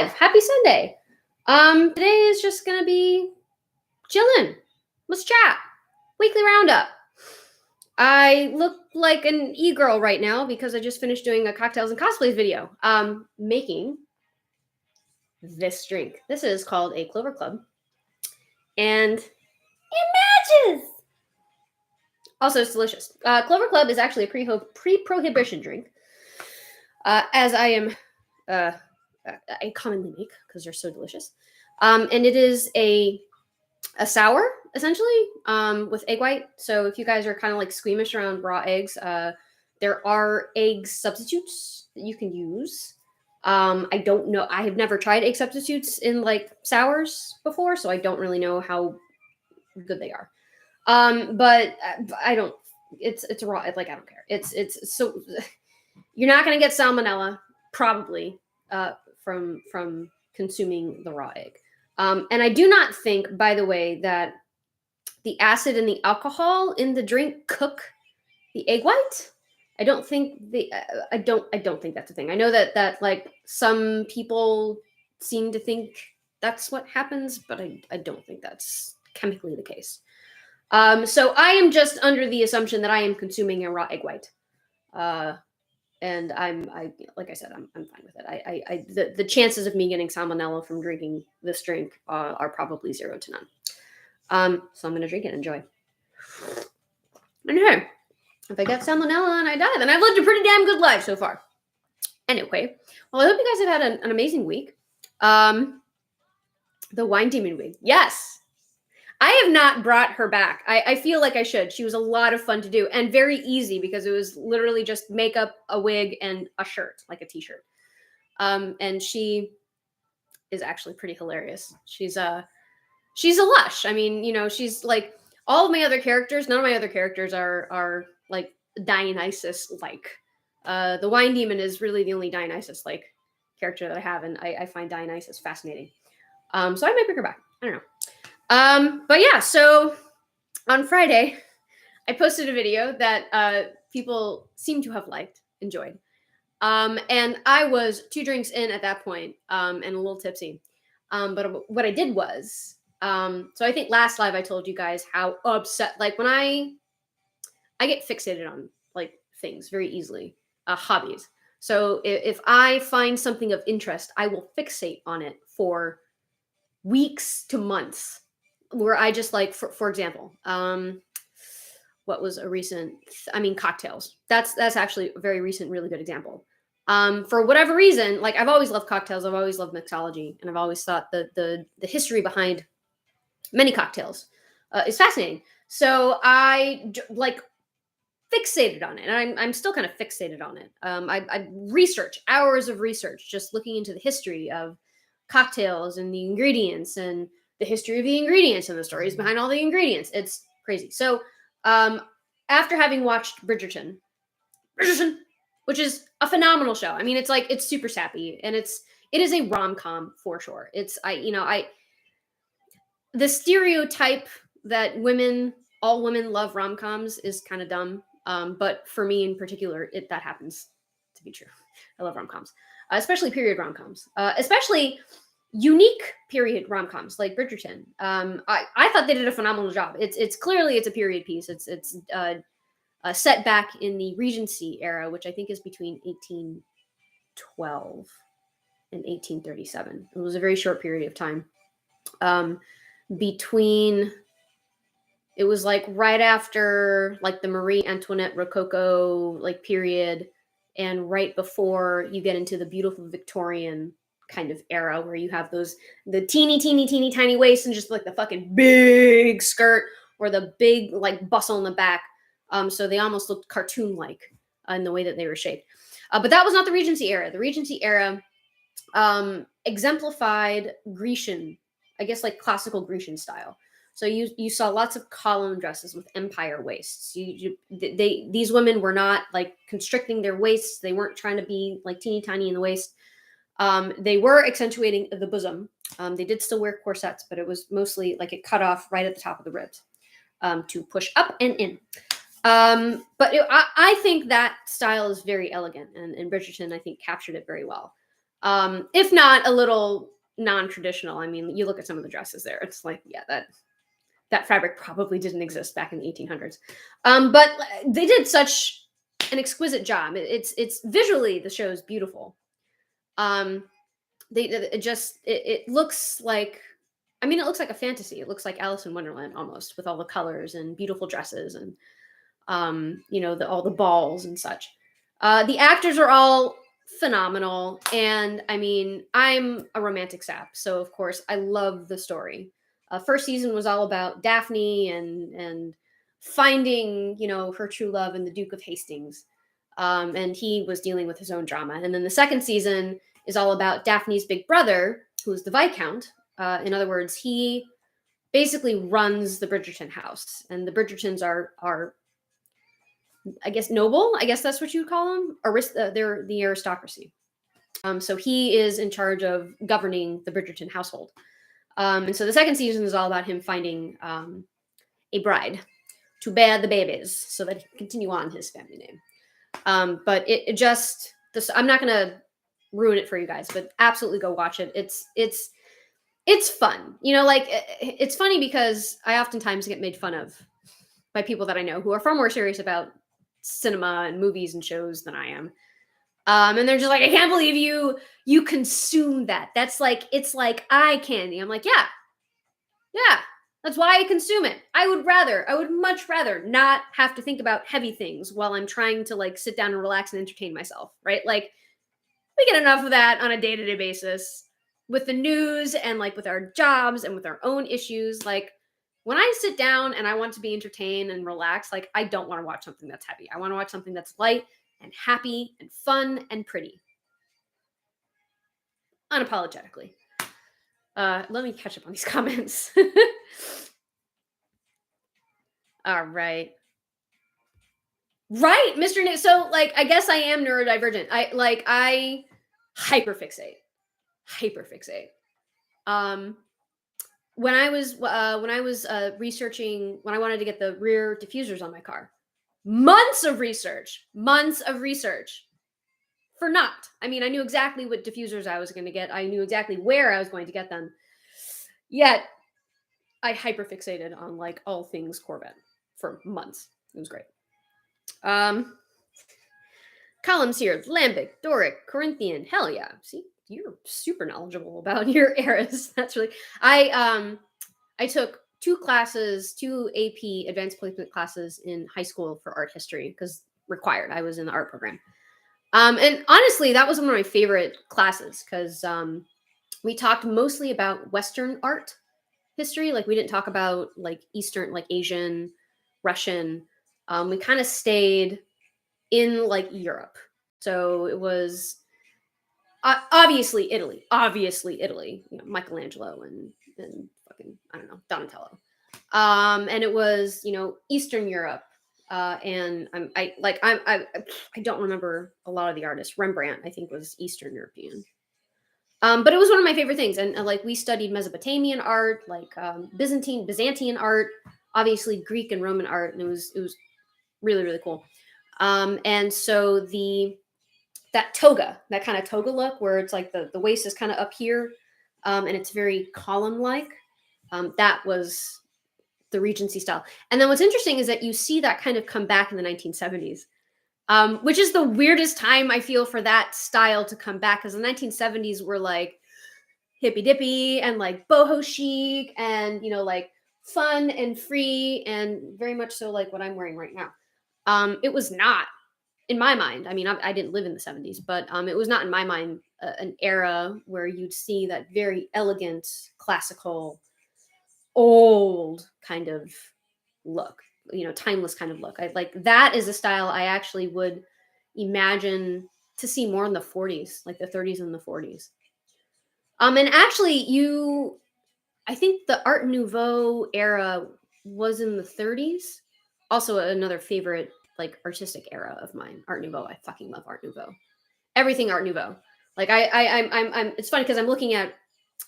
live. Happy Sunday. Today is just gonna be chillin. Let's chat. Weekly roundup. I look like an e-girl right now because I just finished doing a cocktails and cosplays video. Making this drink. This is called a Clover Club. And it matches! Also, it's delicious. Clover Club is actually a pre-prohibition drink. As I commonly make because they're so delicious. And it is a sour, essentially, with egg white. So if you guys are kind of like squeamish around raw eggs, there are egg substitutes that you can use. I don't know. I have never tried egg substitutes in like sours before, so I don't really know how good they are. But I don't. It's raw. Like I don't care. It's so you're not gonna get salmonella probably from consuming the raw egg. And I do not think, by the way, that the acid and the alcohol in the drink cook the egg white. I don't think I don't think that's a thing. I know that like some people seem to think that's what happens, but I don't think that's chemically the case. So I am just under the assumption that I am consuming a raw egg white. And like I said, I'm fine with it. The chances of me getting salmonella from drinking this drink are probably 0 to none. So I'm gonna drink it and enjoy. And hey, if I get salmonella and I die, then I've lived a pretty damn good life so far. Anyway, well, I hope you guys have had an amazing week. The wine demon wig, yes. I have not brought her back. I feel like I should. She was a lot of fun to do and very easy because it was literally just makeup, a wig, and a shirt, like a t-shirt. And she is actually pretty hilarious. She's a lush. I mean, you know, she's like all of my other characters. None of my other characters are like Dionysus-like. The wine demon is really the only Dionysus-like character that I have, and I find Dionysus fascinating. So I might bring her back. I don't know. But yeah, so on Friday, I posted a video that people seem to have liked, enjoyed. And I was 2 drinks in at that point, and a little tipsy. But what I did was, so I think last live I told you guys how upset, like when I get fixated on like things very easily, hobbies. So if I find something of interest, I will fixate on it for weeks to months. Where I just like, for example, what was a recent? Cocktails. That's actually a very recent, really good example. For whatever reason, like I've always loved cocktails. I've always loved mixology, and I've always thought that the history behind many cocktails is fascinating. So I like fixated on it, and I'm still kind of fixated on it. I research hours of research, just looking into the history of cocktails and the ingredients and the history of the ingredients and the stories behind all the ingredients. It's crazy. So after having watched Bridgerton, which is a phenomenal show. I mean, it's super sappy, and it is a rom-com for sure. The stereotype that all women love rom-coms is kind of dumb. But for me in particular, that happens to be true. I love rom-coms, especially period rom-coms, especially unique period rom-coms like Bridgerton. I thought they did a phenomenal job. It's clearly a period piece. It's set back in the Regency era, which I think is between 1812 and 1837. It was a very short period of time. It was like right after like the Marie Antoinette Rococo like period, and right before you get into the beautiful Victorian kind of era where you have the teeny tiny waist and just like the fucking big skirt or the big like bustle in the back. So they almost looked cartoon-like in the way that they were shaped. But that was not the Regency era. The Regency era exemplified Grecian, I guess like classical Grecian style. So you saw lots of column dresses with empire waists. These women were not like constricting their waists. They weren't trying to be like teeny tiny in the waist. They were accentuating the bosom. They did still wear corsets, but it was mostly like it cut off right at the top of the ribs to push up and in. But I think that style is very elegant, and Bridgerton, I think, captured it very well. If not a little non-traditional. I mean, you look at some of the dresses there, it's like, yeah, that fabric probably didn't exist back in the 1800s. But they did such an exquisite job. It's visually, the show is beautiful. Um, it looks like, I mean, it looks like a fantasy. It looks like Alice in Wonderland almost, with all the colors and beautiful dresses and all the balls and such. The actors are all phenomenal, and I mean, I'm a romantic sap, so of course I love the story. First season was all about Daphne and finding her true love in the Duke of Hastings, and he was dealing with his own drama. And then the second season is all about Daphne's big brother, who is the Viscount. In other words, he basically runs the Bridgerton house, and the Bridgertons are I guess noble. I guess that's what you would call them. They're the aristocracy. So he is in charge of governing the Bridgerton household. And so the second season is all about him finding a bride to bear the babies, so that he can continue on his family name. But it just this. I'm not gonna ruin it for you guys, but absolutely go watch it. It's fun. It's funny because I oftentimes get made fun of by people that I know who are far more serious about cinema and movies and shows than I am. And they're just like, I can't believe you consume that. It's like eye candy. I'm like, yeah, that's why I consume it. I would much rather not have to think about heavy things while I'm trying to like sit down and relax and entertain myself, right? Like, we get enough of that on a day-to-day basis with the news and like with our jobs and with our own issues. Like, when I sit down and I want to be entertained and relaxed, like, I don't want to watch something that's heavy. I want to watch something that's light and happy and fun and pretty. Unapologetically. Let me catch up on these comments. All right. Right, Mr. So like, I guess I am neurodivergent. I hyperfixate. Hyperfixate. Um when I was researching, when I wanted to get the rear diffusers on my car, months of research for not. I mean, I knew exactly what diffusers I was going to get. I knew exactly where I was going to get them. Yet I hyperfixated on like all things Corvette for months. It was great. Columns here: Lambic, Doric, Corinthian. Hell yeah! See, you're super knowledgeable about your eras. That's really. I took two AP advanced placement classes in high school for art history because required. I was in the art program. And honestly, that was one of my favorite classes because we talked mostly about Western art history. Like, we didn't talk about like Eastern, like Asian, Russian. We kind of stayed in like Europe. So it was obviously Italy, Michelangelo and fucking, I don't know, Donatello. And it was, Eastern Europe. And I don't remember a lot of the artists. Rembrandt, I think, was Eastern European. But it was one of my favorite things. And like, we studied Mesopotamian art, like Byzantine art, obviously Greek and Roman art. And it was really, really cool. And so that toga, that kind of toga look where it's like the waist is kind of up here, and it's very column-like. That was the Regency style. And then what's interesting is that you see that kind of come back in the 1970s, which is the weirdest time I feel for that style to come back, because the 1970s were like hippy dippy and like boho chic and like fun and free and very much so like what I'm wearing right now. It was not, in my mind. I mean, I didn't live in the 70s, but it was not, in my mind, an era where you'd see that very elegant, classical, old kind of look, timeless kind of look. I like that is a style I actually would imagine to see more in the 40s, like the 30s and the 40s. And actually, I think the Art Nouveau era was in the 30s. Also, another favorite like artistic era of mine, Art Nouveau. I fucking love Art Nouveau. Everything Art Nouveau. Like, I'm. It's funny because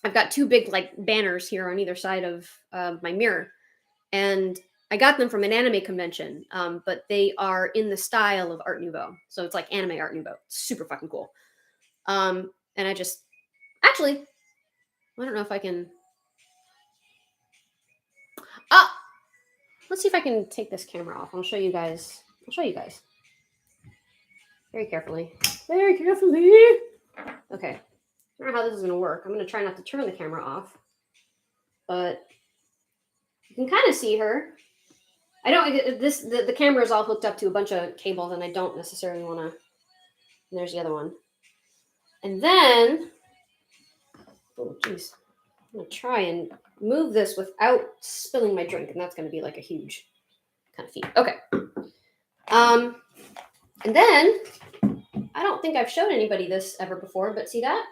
I've got two big like banners here on either side of my mirror, and I got them from an anime convention. But they are in the style of Art Nouveau, so it's like anime Art Nouveau. Super fucking cool. And I just actually, I don't know if I can. Ah, let's see if I can take this camera off. I'll show you guys. I'll show you guys very carefully. Very carefully. Okay. I don't know how this is gonna work. I'm gonna try not to turn the camera off, but you can kind of see her. I don't. The camera is all hooked up to a bunch of cables, and I don't necessarily want to. There's the other one. And then, oh jeez, I'm gonna try and move this without spilling my drink, and that's gonna be like a huge kind of feat. Okay. And then I don't think I've shown anybody this ever before, but see that?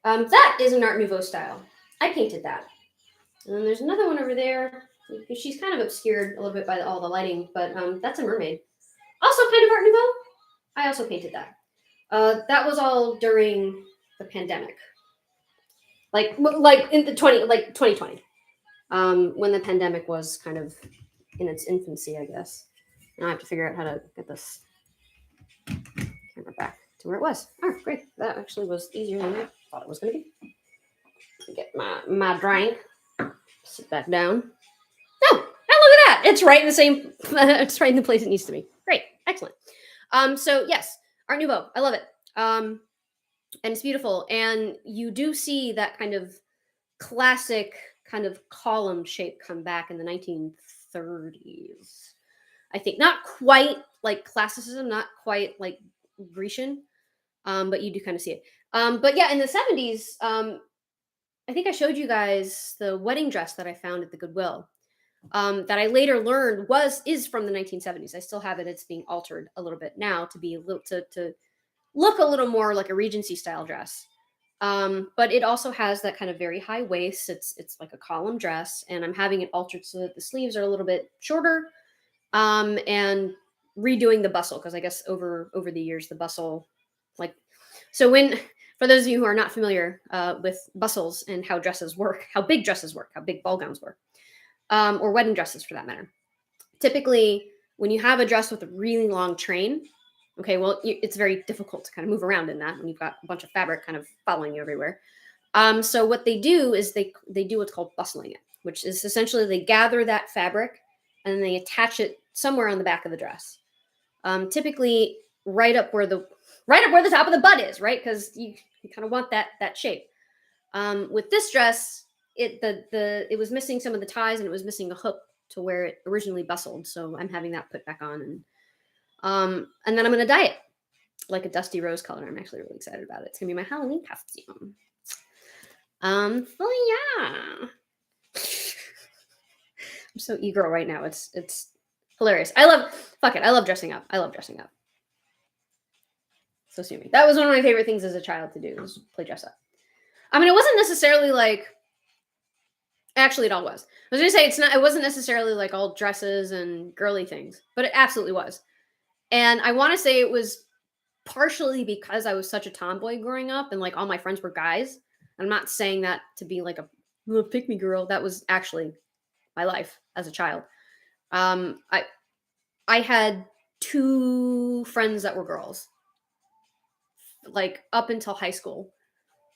That is an Art Nouveau style. I painted that. And then there's another one over there. She's kind of obscured a little bit by all the lighting, but that's a mermaid. Also kind of Art Nouveau. I also painted that. That was all during the pandemic, like in the 2020, when the pandemic was kind of in its infancy, I guess. Now I have to figure out how to get this camera back to where it was. Oh, great! That actually was easier than I thought it was going to be. Get my drink. Sit back down. Oh, look at that! It's right in the same. It's right in the place it needs to be. Great, excellent. So yes, Art Nouveau. I love it. And it's beautiful. And you do see that kind of classic kind of column shape come back in the 1930s. I think not quite like classicism, not quite like Grecian, but you do kind of see it. But yeah, in the 70s, I think I showed you guys the wedding dress that I found at the Goodwill. That I later learned is from the 1970s. I still have it. It's being altered a little bit now to be a little to look a little more like a Regency style dress. But it also has that kind of very high waist. It's like a column dress, and I'm having it altered so that the sleeves are a little bit shorter, and redoing the bustle because I guess over the years the bustle, like, so when, for those of you who are not familiar with bustles and how dresses work, how big dresses work, how big ball gowns work, or wedding dresses for that matter. Typically, when you have a dress with a really long train, okay, well, it's very difficult to kind of move around in that when you've got a bunch of fabric kind of following you everywhere. So what they do is they do what's called bustling it, which is essentially they gather that fabric and they attach it somewhere on the back of the dress. Typically, right up where the top of the butt is, right? Because you kind of want that shape. With this dress, it was missing some of the ties and it was missing a hook to where it originally bustled. So I'm having that put back on, and then I'm gonna dye it like a dusty rose color. I'm actually really excited about it. It's gonna be my Halloween costume. So yeah. I'm so e-girl right now. It's hilarious. I love dressing up. I love dressing up. So sue me. That was one of my favorite things as a child to do, was play dress up. I mean, it wasn't necessarily like, actually it all was. I was gonna say it wasn't necessarily like all dresses and girly things, but it absolutely was. And I want to say it was partially because I was such a tomboy growing up and like all my friends were guys. I'm not saying that to be like a little pick me girl. That was actually my life as a child. I had 2 friends that were girls, like up until high school.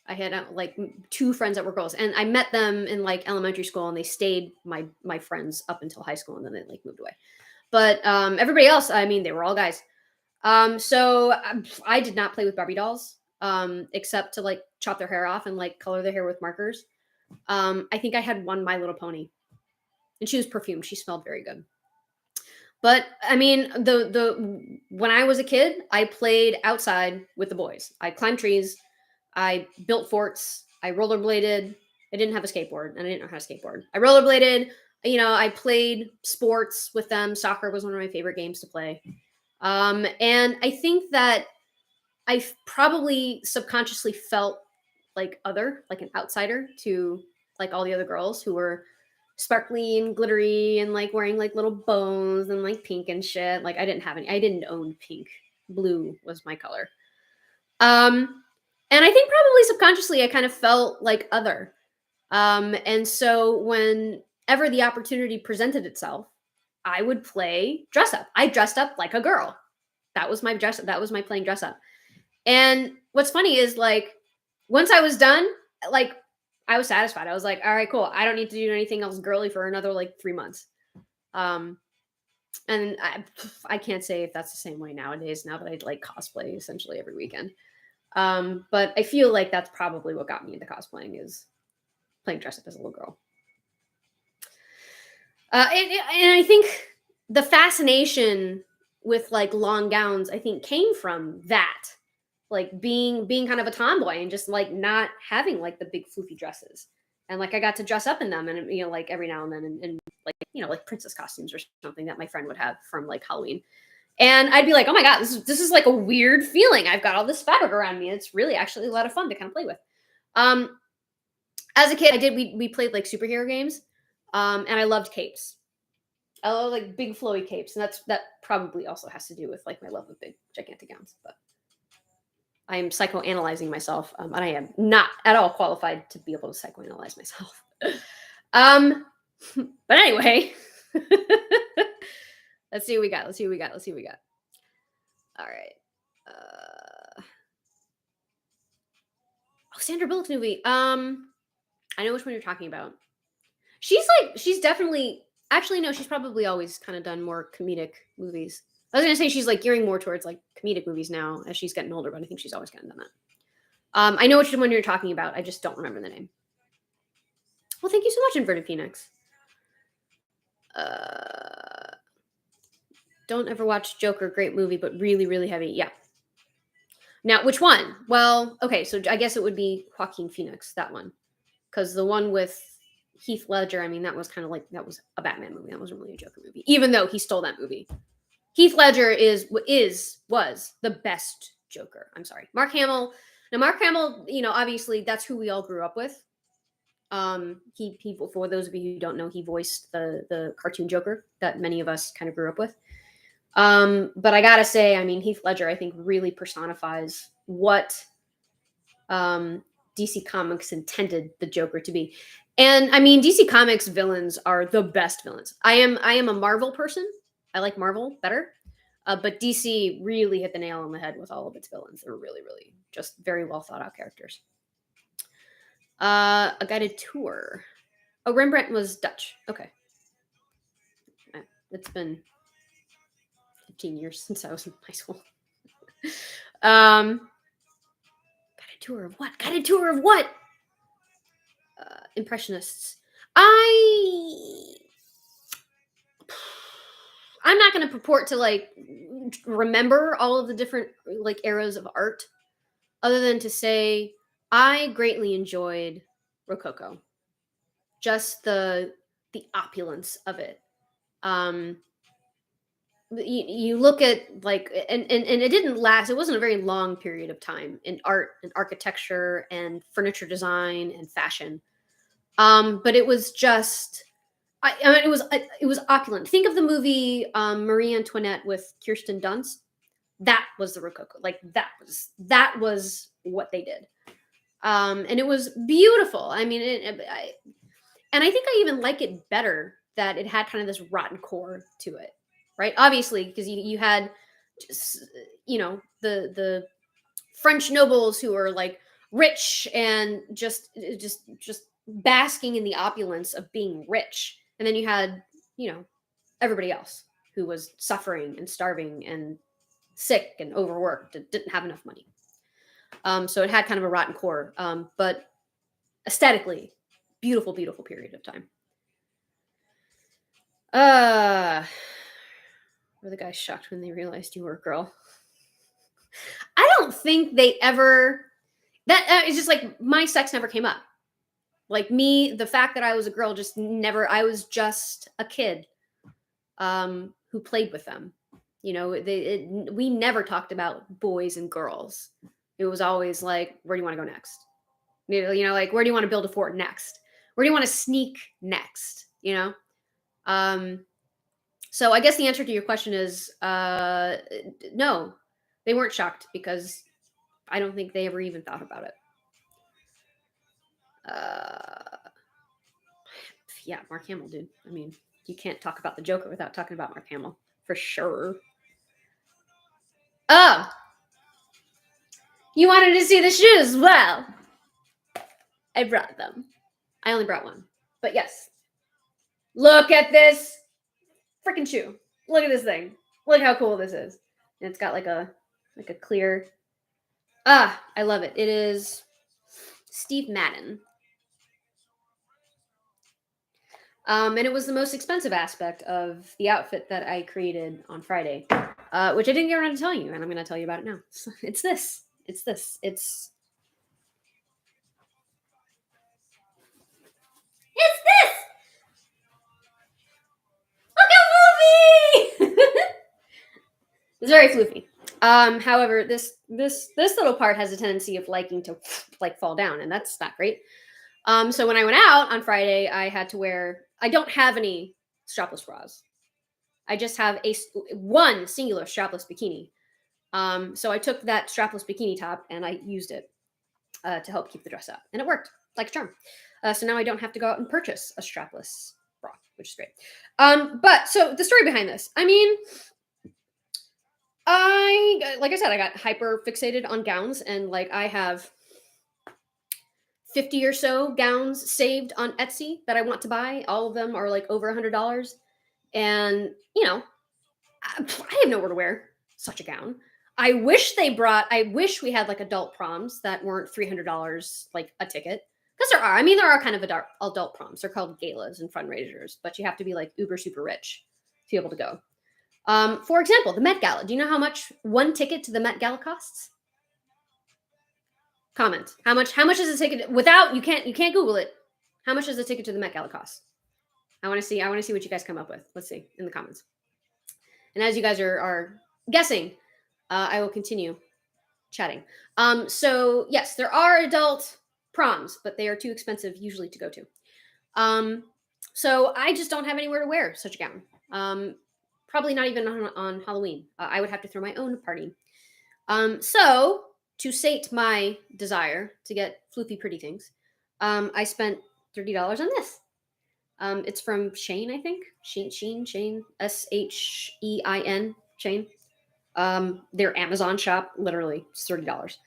I had like 2 friends that were girls, and I met them in like elementary school, and they stayed my friends up until high school, and then they like moved away. But everybody else, I mean, they were all guys. So I did not play with Barbie dolls, except to like chop their hair off and like color their hair with markers. I think I had one My Little Pony, and she was perfumed. She smelled very good. But I mean, the when I was a kid, I played outside with the boys. I climbed trees, I built forts, I rollerbladed. I didn't have a skateboard, and I didn't know how to skateboard. I rollerbladed. I played sports with them. Soccer was one of my favorite games to play. And I think that I probably subconsciously felt like like an outsider to like all the other girls who were sparkly and glittery and like wearing like little bows and like pink and shit. Like I didn't own pink. Blue was my color. And I think probably subconsciously I kind of felt like other. And so whenever the opportunity presented itself, I would play dress up. I dressed up like a girl. That was my playing dress up. And what's funny is like once I was done, like I was satisfied. I was like, all right, cool. I don't need to do anything else girly for another like 3 months. Um, and I can't say if that's the same way nowadays. Now that I like cosplay essentially every weekend. But I feel like that's probably what got me into cosplaying is playing dress up as a little girl. And I think the fascination with like long gowns, I think, came from that, like being kind of a tomboy and just like not having like the big floofy dresses, and like I got to dress up in them, and like every now and then, and like like princess costumes or something that my friend would have from like Halloween, and I'd be like, oh my god, this is like a weird feeling. I've got all this fabric around me. It's really actually a lot of fun to kind of play with. Um, as a kid, we played like superhero games, and I loved capes. I love like big flowy capes, and that probably also has to do with like my love of big gigantic gowns. But I am psychoanalyzing myself, and I am not at all qualified to be able to psychoanalyze myself. um, but anyway, let's see what we got. Let's see what we got. Let's see what we got. All right. Oh, Sandra Bullock's movie. I know which one you're talking about. She's definitely actually no, she's probably always kind of done more comedic movies. I was gonna say she's like gearing more towards like comedic movies now as she's getting older, but I think she's always kind of done that. I know which one you're talking about. I just don't remember the name. Well, thank you so much, Inverted Phoenix. Don't ever watch Joker. Great movie, but really, really heavy. Yeah. Now, which one? Well, okay, so I guess it would be Joaquin Phoenix, that one, because the one with Heath Ledger, I mean, that was kind of like that was a Batman movie. That wasn't really a Joker movie, even though he stole that movie. Heath Ledger was the best Joker. I'm sorry, Mark Hamill. Now, Mark Hamill, obviously that's who we all grew up with. He for those of you who don't know, he voiced the cartoon Joker that many of us kind of grew up with. But I gotta say, I mean, Heath Ledger, I think, really personifies what DC Comics intended the Joker to be. And I mean, DC Comics villains are the best villains. I am a Marvel person. I like Marvel better. But DC really hit the nail on the head with all of its villains. They're really, really just very well thought out characters. A guided tour. Oh, Rembrandt was Dutch. Okay. It's been 15 years since I was in high school. Guided tour of what? Guided tour of what? Impressionists. I'm not going to purport to like remember all of the different like eras of art, other than to say I greatly enjoyed Rococo. Just the opulence of it. You look at like and it didn't last. It wasn't a very long period of time in art and architecture and furniture design and fashion. But it was just I mean, it was opulent. Think of the movie Marie Antoinette with Kirsten Dunst. That was the Rococo. Like that was what they did, and it was beautiful. I mean, and I think I even like it better that it had kind of this rotten core to it, right? Obviously, because you had just the French nobles who are like rich and just basking in the opulence of being rich, and then you had everybody else who was suffering and starving and sick and overworked and didn't have enough money. So it had kind of a rotten core, but aesthetically, beautiful, beautiful period of time. Were the guys shocked when they realized you were a girl? I don't think they ever. That it's just like my sex never came up. Like me, the fact that I was a girl just never. I was just a kid, who played with them. We never talked about boys and girls. It was always like, where do you want to go next? Like where do you want to build a fort next? Where do you want to sneak next? So I guess the answer to your question is no, they weren't shocked because I don't think they ever even thought about it. Yeah, Mark Hamill, dude. I mean, you can't talk about the Joker without talking about Mark Hamill for sure. Oh, You wanted to see the shoes? Well, I brought them. I only brought one. But yes. Look at this freaking shoe. Look at this thing. Look how cool this is. And it's got like a clear. I love it. It is Steve Madden. And it was the most expensive aspect of the outfit that I created on Friday, which I didn't get around to telling you, and I'm going to tell you about it now. It's this. It's this. It's this. Look how floofy! It's very floofy. However, this little part has a tendency of liking to like fall down, and that's not great. So when I went out on Friday, I had to wear. I don't have any strapless bras. I just have one singular strapless bikini. So I took that strapless bikini top and I used it to help keep the dress up, and it worked like a charm. So now I don't have to go out and purchase a strapless bra, which is great. But so the story behind this, I mean, like I said, I got hyper fixated on gowns, and like I have 50 or so gowns saved on Etsy that I want to buy. All of them are like over $100, and you know, I have nowhere to wear such a gown. I wish we had like adult proms that weren't $300 like a ticket. Because there are. I mean, there are kind of adult proms. They're called galas and fundraisers, but you have to be like uber super rich to be able to go. For example, the Met Gala. Do you know how much one ticket to the Met Gala costs? Comment. How much is a ticket without you can't Google it. How much does a ticket to the Met Gala cost? I want to see what you guys come up with. Let's see in the comments. And as you guys are guessing, I will continue chatting. So yes, there are adult proms, but they are too expensive usually to go to. So I just don't have anywhere to wear such a gown. Probably not even on Halloween. I would have to throw my own party. So to sate my desire to get floofy pretty things, I spent $30 on this. It's from Shane, I think. Shane, Shein, Shein. Their Amazon shop, literally, it's $30.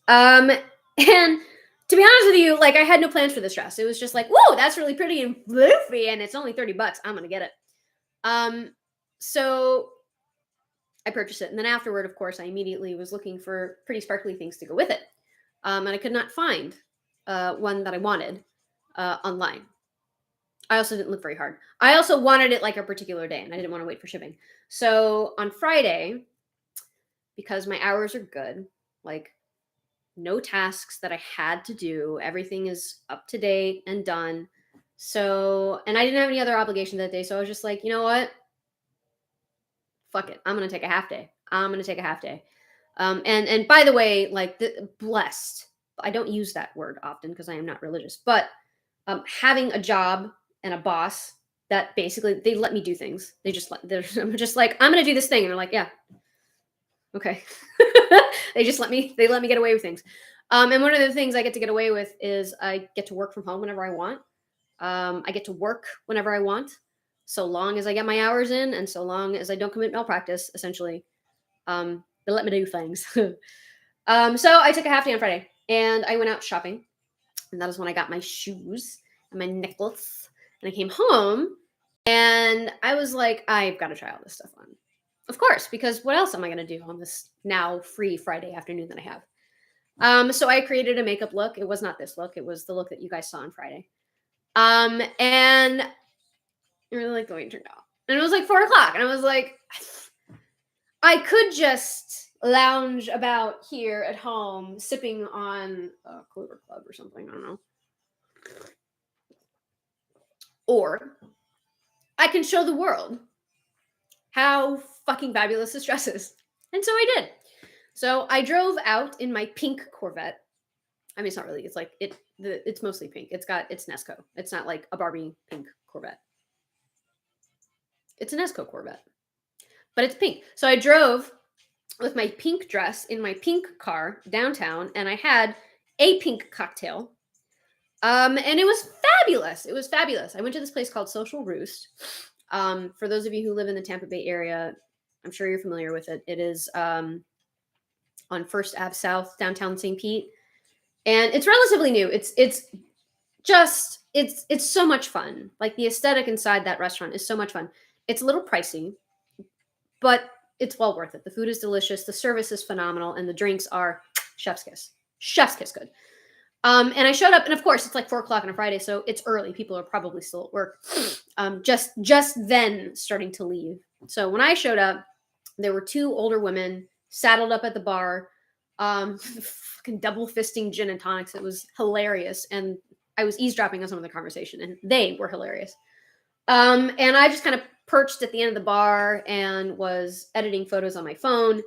And to be honest with you, like I had no plans for this dress. It was just like, whoa, that's really pretty and floofy, and it's only $30. I'm gonna get it. So I purchased it, and then afterward, of course, I immediately was looking for pretty sparkly things to go with it, and I could not find one that I wanted online. I also didn't look very hard. I also wanted it like a particular day, and I didn't want to wait for shipping. So on Friday, because my hours are good, like no tasks that I had to do, everything is up to date and done. So, and I didn't have any other obligation that day. So I was just like, you know what? Fuck it. I'm going to take a half day. And by the way, like blessed, I don't use that word often because I am not religious, but having a job and a boss that basically they let me do things. I'm just like, I'm going to do this thing. And they're like, yeah, okay. they let me get away with things. And one of the things I get to get away with is I get to work from home whenever I want. I get to work whenever I want, so long as I get my hours in and so long as I don't commit malpractice, essentially. They let me do things. So I took a half day on Friday and I went out shopping, and that is when I got my shoes and my necklace, and I came home and I was like, I've got to try all this stuff on. Of course, because what else am I going to do on this now free Friday afternoon that I have? So I created a makeup look. It was not this look. It was the look that you guys saw on Friday. And I really like the way it turned out. And it was like 4:00, and I was like, I could just lounge about here at home, sipping on a Clover Club or something. I don't know. Or I can show the world how fucking fabulous this dress is. And so I did. So I drove out in my pink Corvette. I mean, it's not really. It's like it's mostly pink. It's Nesco. It's not like a Barbie pink Corvette. It's a Nesco Corvette, but it's pink. So I drove with my pink dress in my pink car downtown, and I had a pink cocktail. And it was fabulous. It was fabulous. I went to this place called Social Roost. For those of you who live in the Tampa Bay area, I'm sure you're familiar with it. It is on First Ave South, downtown St. Pete, and it's relatively new. It's so much fun. Like the aesthetic inside that restaurant is so much fun. It's a little pricey, but it's well worth it. The food is delicious, the service is phenomenal, and the drinks are chef's kiss. Chef's kiss good. And I showed up, and of course, it's like 4 o'clock on a Friday, so it's early. People are probably still at work. Just then starting to leave. So when I showed up, there were two older women saddled up at the bar, fucking double fisting gin and tonics. It was hilarious, and I was eavesdropping on some of the conversation, and they were hilarious. And I just kind of perched at the end of the bar and was editing photos on my phone,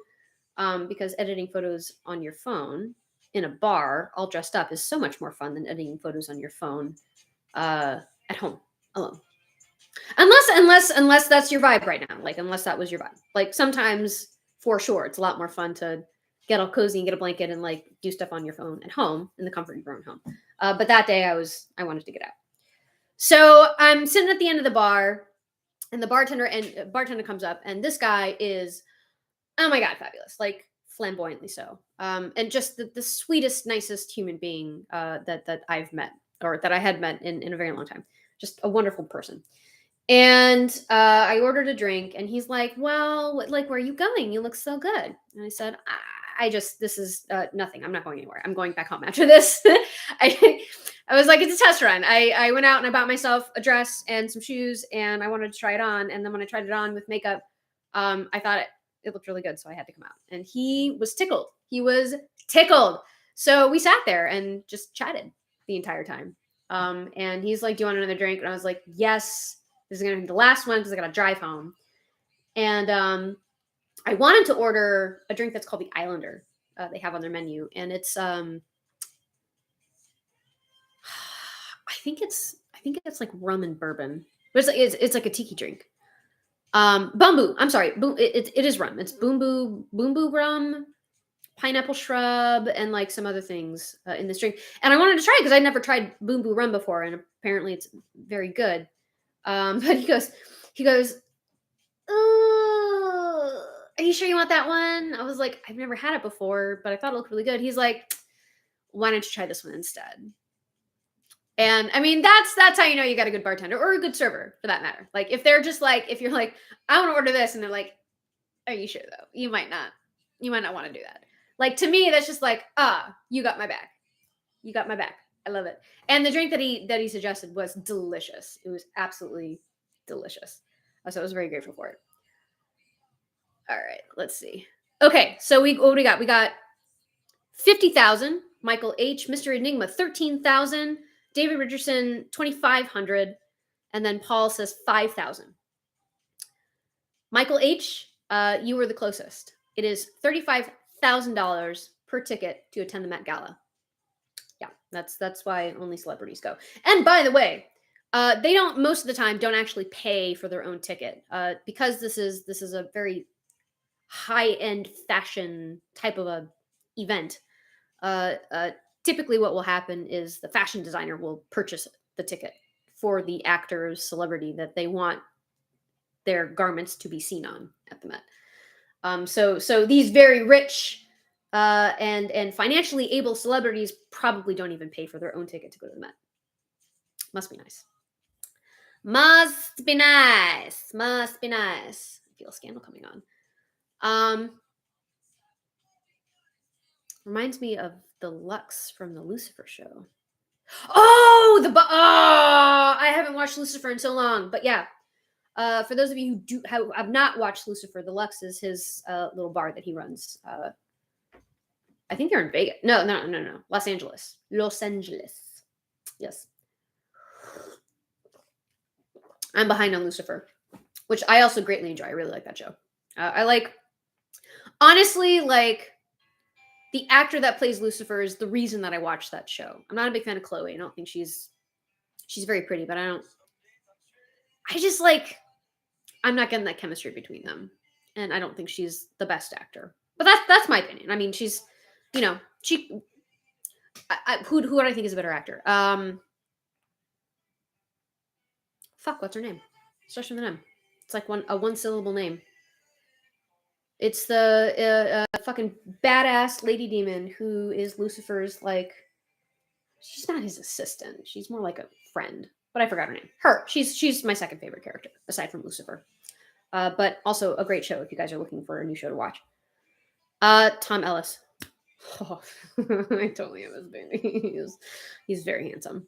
because editing photos on your phone in a bar all dressed up is so much more fun than editing photos on your phone at home alone. Unless that's your vibe right now. Like unless that was your vibe. Like sometimes for sure it's a lot more fun to get all cozy and get a blanket and like do stuff on your phone at home in the comfort of your own home. But that day I wanted to get out. So I'm sitting at the end of the bar, and the bartender comes up, and this guy is, oh my god, fabulous, like flamboyantly so, and just the sweetest, nicest human being that I've met, or that I had met in a very long time. Just a wonderful person. And I ordered a drink, and he's like, "Well, like, where are you going? You look so good." And I said, "I just, this is nothing. I'm not going anywhere. I'm going back home after this." I was like, "It's a test run." I went out and I bought myself a dress and some shoes, and I wanted to try it on. And then when I tried it on with makeup, I thought it looked really good, so I had to come out. And he was tickled. He was tickled. So we sat there and just chatted the entire time. And he's like, "Do you want another drink?" And I was like, "Yes. This is going to be the last one because I got to drive home." And I wanted to order a drink that's called the Islander. They have on their menu, and it's I think it's like rum and bourbon, but it's like a tiki drink. Bumbu. I'm sorry, it is rum. It's bumbu rum, pineapple shrub, and like some other things in this drink. And I wanted to try it because I'd never tried bumbu rum before, and apparently it's very good. But he goes, "Oh, are you sure you want that one?" I was like, "I've never had it before, but I thought it looked really good." He's like, "Why don't you try this one instead?" And I mean, that's how you know you got a good bartender, or a good server for that matter. Like if they're just like, if you're like, "I want to order this," and they're like, "Are you sure though?" You might not want to do that. Like to me, that's just like, you got my back. You got my back. I love it. And the drink that he suggested was delicious. It was absolutely delicious. So I was very grateful for it. All right, let's see. Okay, so what do we got? We got 50,000. Michael H. Mr. Enigma 13,000. David Richardson 2,500, and then Paul says 5,000. Michael H. You were the closest. It is $35,000 per ticket to attend the Met Gala. Yeah, that's why only celebrities go. And by the way, they don't, most of the time, don't actually pay for their own ticket, because this is a very high end fashion type of a event. Typically, what will happen is the fashion designer will purchase the ticket for the actor or celebrity that they want their garments to be seen on at the Met. So these very rich and financially able celebrities probably don't even pay for their own ticket to go to the Met. Must be nice. Must be nice. Must be nice. I feel a scandal coming on. Reminds me of the Lux from the Lucifer show. I haven't watched Lucifer in so long, but yeah. For those of you who have not watched Lucifer, the Lux is his little bar that he runs. I think they're in Vegas. No. Los Angeles. Yes. I'm behind on Lucifer, which I also greatly enjoy. I really like that show. Honestly, the actor that plays Lucifer is the reason that I watched that show. I'm not a big fan of Chloe. I don't think she's very pretty, but I just I'm not getting that chemistry between them. And I don't think she's the best actor. But that's my opinion. I mean, she's, who do I think is a better actor? What's her name? Starts with an M. It's like a one syllable name. It's the fucking badass lady demon who is Lucifer's like. She's not his assistant. She's more like a friend. But I forgot her name. Her. She's my second favorite character aside from Lucifer. But also a great show if you guys are looking for a new show to watch. Tom Ellis. Oh, I totally am his baby. He's very handsome.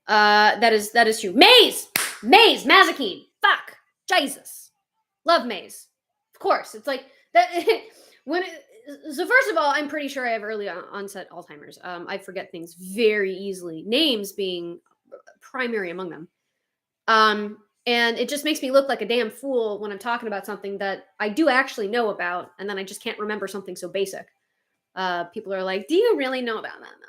That is true. Maze, Mazikeen. Fuck, Jesus, love Maze. Of course, it's like that. So first of all, I'm pretty sure I have early onset Alzheimer's. I forget things very easily. Names being primary among them. And it just makes me look like a damn fool when I'm talking about something that I do actually know about, and then I just can't remember something so basic. People are like, "Do you really know about that?" No.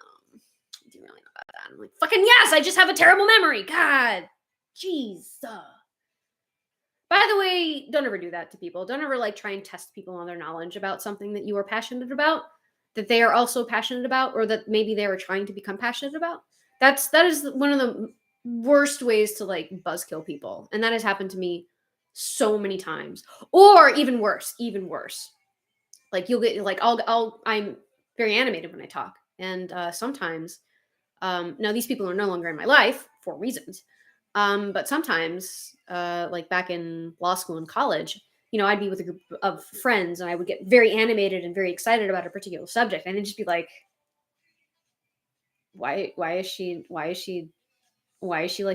Do you really know about that? I'm like, "Fucking yes! I just have a terrible memory." God, jeez. By the way, don't ever do that to people. Don't ever like try and test people on their knowledge about something that you are passionate about, that they are also passionate about, or that maybe they are trying to become passionate about. That is one of the worst ways to like buzzkill people, and that has happened to me so many times. Or even worse, like you'll get like I'm very animated when I talk, and sometimes now these people are no longer in my life for reasons, but sometimes like back in law school and college, I'd be with a group of friends and I would get very animated and very excited about a particular subject, and it'd just be like, why is she like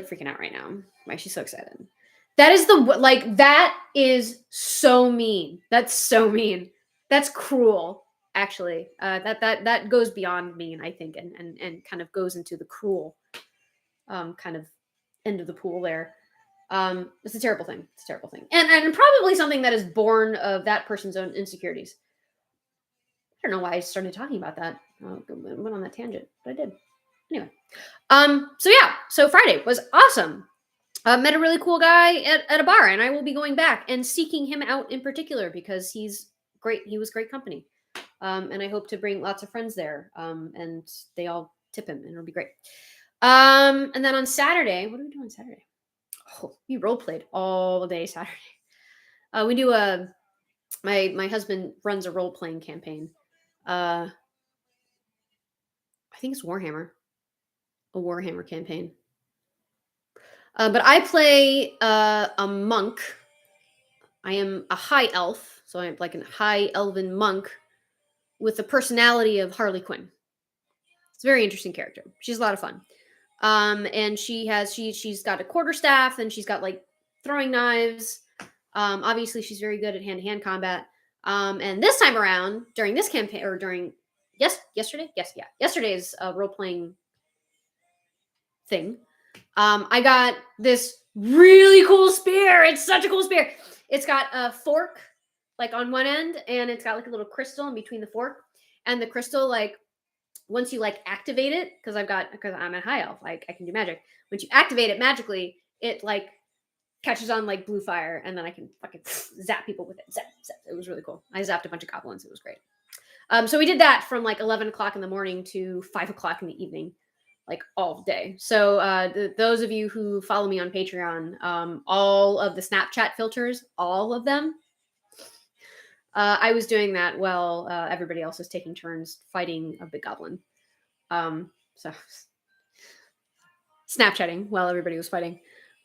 freaking out right now? Why is she so excited? That is so mean. That's so mean. That's cruel, actually. That goes beyond mean, I think, and kind of goes into the cruel kind of end of the pool there. It's a terrible thing. It's a terrible thing. And probably something that is born of that person's own insecurities. I don't know why I started talking about that. I went on that tangent, but I did. Anyway. So Friday was awesome. Met a really cool guy at a bar, and I will be going back and seeking him out in particular because he's great. He was great company. And I hope to bring lots of friends there. And they all tip him, and it'll be great. And then on Saturday, what do we do on Saturday? Oh, we role played all day Saturday. We do my husband runs a role playing campaign. I think it's Warhammer, a Warhammer campaign. But I play a monk. I am a high elf, so I'm like a high elven monk with the personality of Harley Quinn. It's a very interesting character. She's a lot of fun. And she's got a quarterstaff, and she's got like throwing knives. Obviously, she's very good at hand-to-hand combat. And this time around, during this campaign, or during yesterday's role-playing thing, I got this really cool spear. It's such a cool spear. It's got a fork like on one end, and it's got like a little crystal in between the fork. And the crystal, like, once you like activate it, because I'm a high elf, like I can do magic. Once you activate it magically, it like catches on like blue fire, and then I can fucking zap people with it. Zap. It was really cool. I zapped a bunch of goblins. It was great. So we did that from like 11 o'clock in the morning to 5 o'clock in the evening, like all day. So those of you who follow me on Patreon, all of the Snapchat filters, all of them, I was doing that while everybody else was taking turns fighting a big goblin. So Snapchatting while everybody was fighting.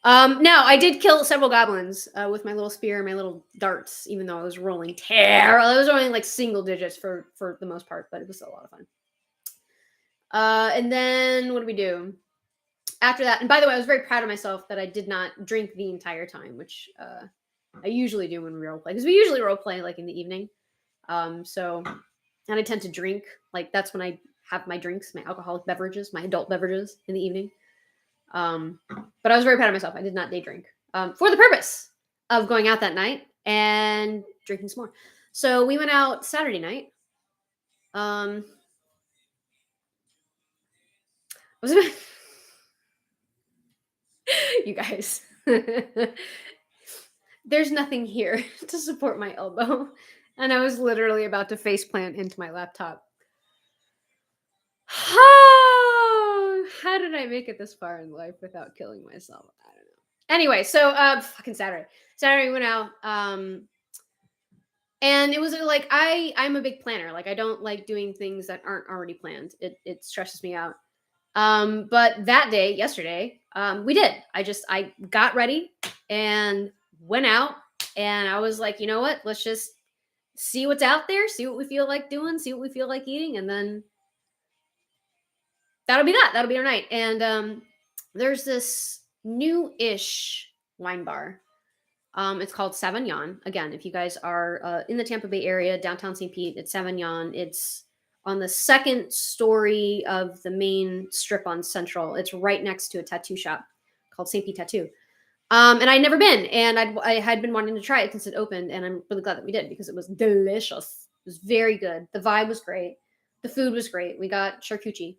Now I did kill several goblins with my little spear and my little darts, even though I was rolling terrible. I was rolling like single digits for the most part, but it was still a lot of fun. And then what do we do after that? And by the way, I was very proud of myself that I did not drink the entire time, which I usually do when we role play, because we usually role play like in the evening. So, and I tend to drink, like that's when I have my drinks, my alcoholic beverages, my adult beverages in the evening. But I was very proud of myself. I did not day drink for the purpose of going out that night and drinking some more. So we went out Saturday night. Was it? You guys, there's nothing here to support my elbow, and I was literally about to faceplant into my laptop. How did I make it this far in life without killing myself? I don't know. Anyway, so fucking Saturday we went out. And it was like I'm a big planner. Like I don't like doing things that aren't already planned. It stresses me out. But that day, yesterday, we did. I got ready and went out, and I was like, you know what? Let's just see what's out there, see what we feel like doing, see what we feel like eating, and then that'll be that. That'll be our night. And there's this new-ish wine bar. It's called Savignon. Again, if you guys are in the Tampa Bay area, downtown St. Pete, it's Savignon. It's on the second story of the main strip on Central. It's right next to a tattoo shop called St. Pete Tattoo. And I'd never been, and I had been wanting to try it since it opened, and I'm really glad that we did because it was delicious. It was very good. The vibe was great. The food was great. We got charcuterie.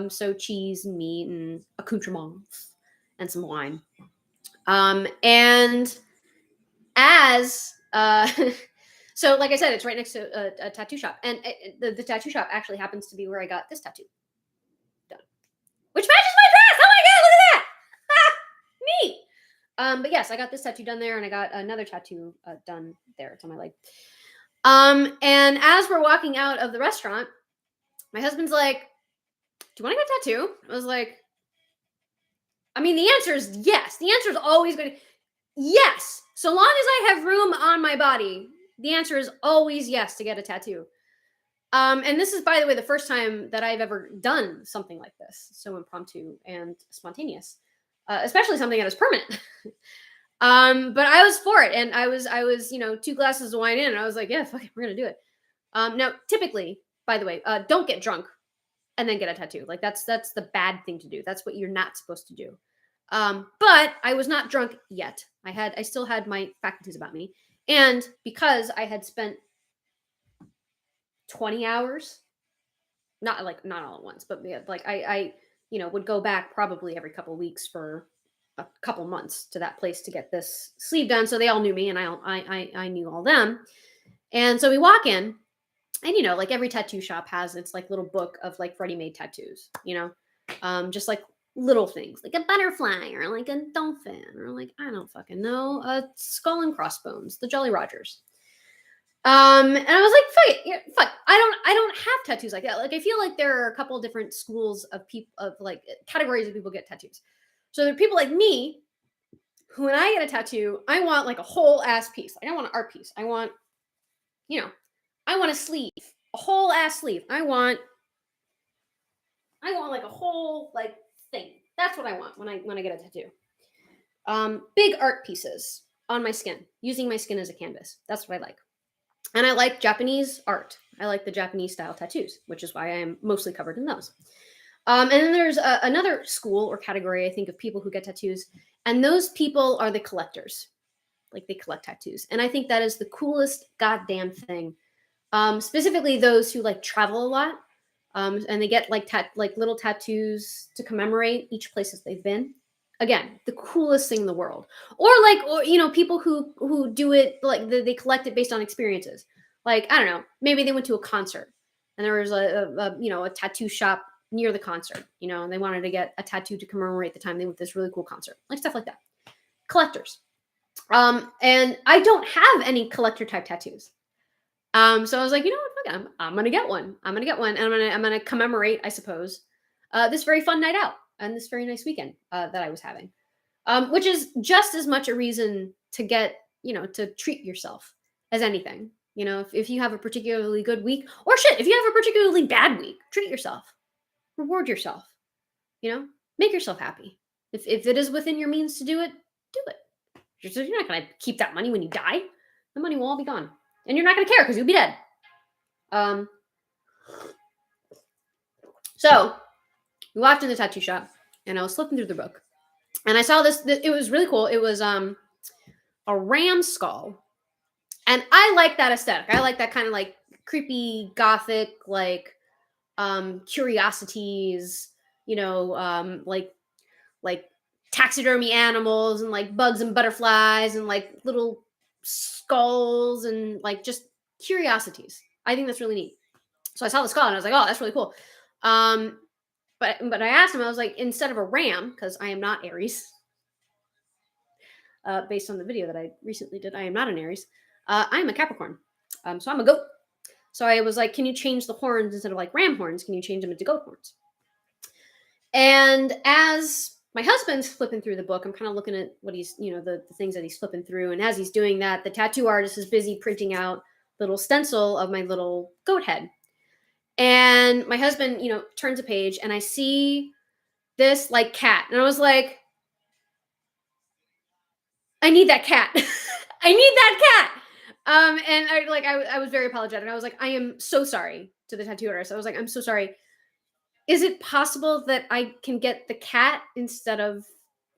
So cheese and meat and accoutrements and some wine. And as so like I said, it's right next to a tattoo shop, and the tattoo shop actually happens to be where I got this tattoo done, which matches my dress. Oh my god, look at that! Neat. But yes, I got this tattoo done there, and I got another tattoo done there. It's on my leg. And as we're walking out of the restaurant, my husband's like, "Do you want to get a tattoo?" I was like, I mean, the answer is yes. The answer is always going to yes. So long as I have room on my body, the answer is always yes to get a tattoo. And this is, by the way, the first time that I've ever done something like this, so impromptu and spontaneous, especially something that is permanent. But I was for it, and I was, 2 glasses of wine in, and I was like, yeah, fuck it, we're gonna do it. Now, typically, by the way, don't get drunk and then get a tattoo. Like that's the bad thing to do. That's what you're not supposed to do. But I was not drunk yet. I still had my faculties about me, and because I had spent 20 hours, not all at once, but yeah, like I would go back probably every couple of weeks for a couple months to that place to get this sleeve done. So they all knew me, and I knew all them. And so we walk in, and like every tattoo shop has its like little book of like ready-made tattoos, just like little things like a butterfly or like a dolphin or like I don't fucking know, a skull and crossbones, the Jolly Rogers. And I was like, fuck it, yeah, fuck. I don't have tattoos like that. Like I feel like there are a couple of different schools of people of like categories of people get tattoos. So there are people like me who, when I get a tattoo, I want like a whole ass piece. Like I want an art piece. I want, I want a sleeve, a whole ass sleeve. I want like a whole like thing. That's what I want when I get a tattoo. Big art pieces on my skin, using my skin as a canvas. That's what I like. And I like Japanese art. I like the Japanese style tattoos, which is why I am mostly covered in those. And then there's another school or category, I think, of people who get tattoos. And those people are the collectors. Like they collect tattoos. And I think that is the coolest goddamn thing. Specifically those who like travel a lot. And they get like little tattoos to commemorate each places they've been. Again, the coolest thing in the world. Or people who do it like they collect it based on experiences. Like I don't know, maybe they went to a concert and there was a tattoo shop near the concert, and they wanted to get a tattoo to commemorate the time they went to this really cool concert, like stuff like that. Collectors. And I don't have any collector type tattoos. So I was like, you know what, I'm gonna get one. I'm gonna get one, and I'm gonna commemorate, I suppose, this very fun night out and this very nice weekend that I was having, which is just as much a reason to get, to treat yourself as anything. If you have a particularly good week, or shit, if you have a particularly bad week, treat yourself, reward yourself, make yourself happy. If it is within your means to do it, do it. You're not gonna keep that money when you die. The money will all be gone. And you're not going to care because you'll be dead. So we walked in the tattoo shop, and I was flipping through the book, and I saw this. It was really cool. It was a ram skull, and I like that aesthetic. I like that kind of like creepy gothic, like curiosities. Like taxidermy animals and like bugs and butterflies and like little skulls and like just curiosities. I think that's really neat. So I saw the skull and I was like, oh, that's really cool. But I asked him, I was like, instead of a ram, because I am not Aries, based on the video that I recently did. I am not an Aries. I am a Capricorn. So I'm a goat. So I was like, can you change the horns instead of like ram horns? Can you change them into goat horns? And as my husband's flipping through the book, I'm kind of looking at what he's, the things that he's flipping through. And as he's doing that, the tattoo artist is busy printing out little stencil of my little goat head. And my husband, turns a page and I see this like cat. And I was like, I need that cat. I need that cat. And I was very apologetic. I was like, I am so sorry to the tattoo artist. I was like, I'm so sorry. Is it possible that I can get the cat instead of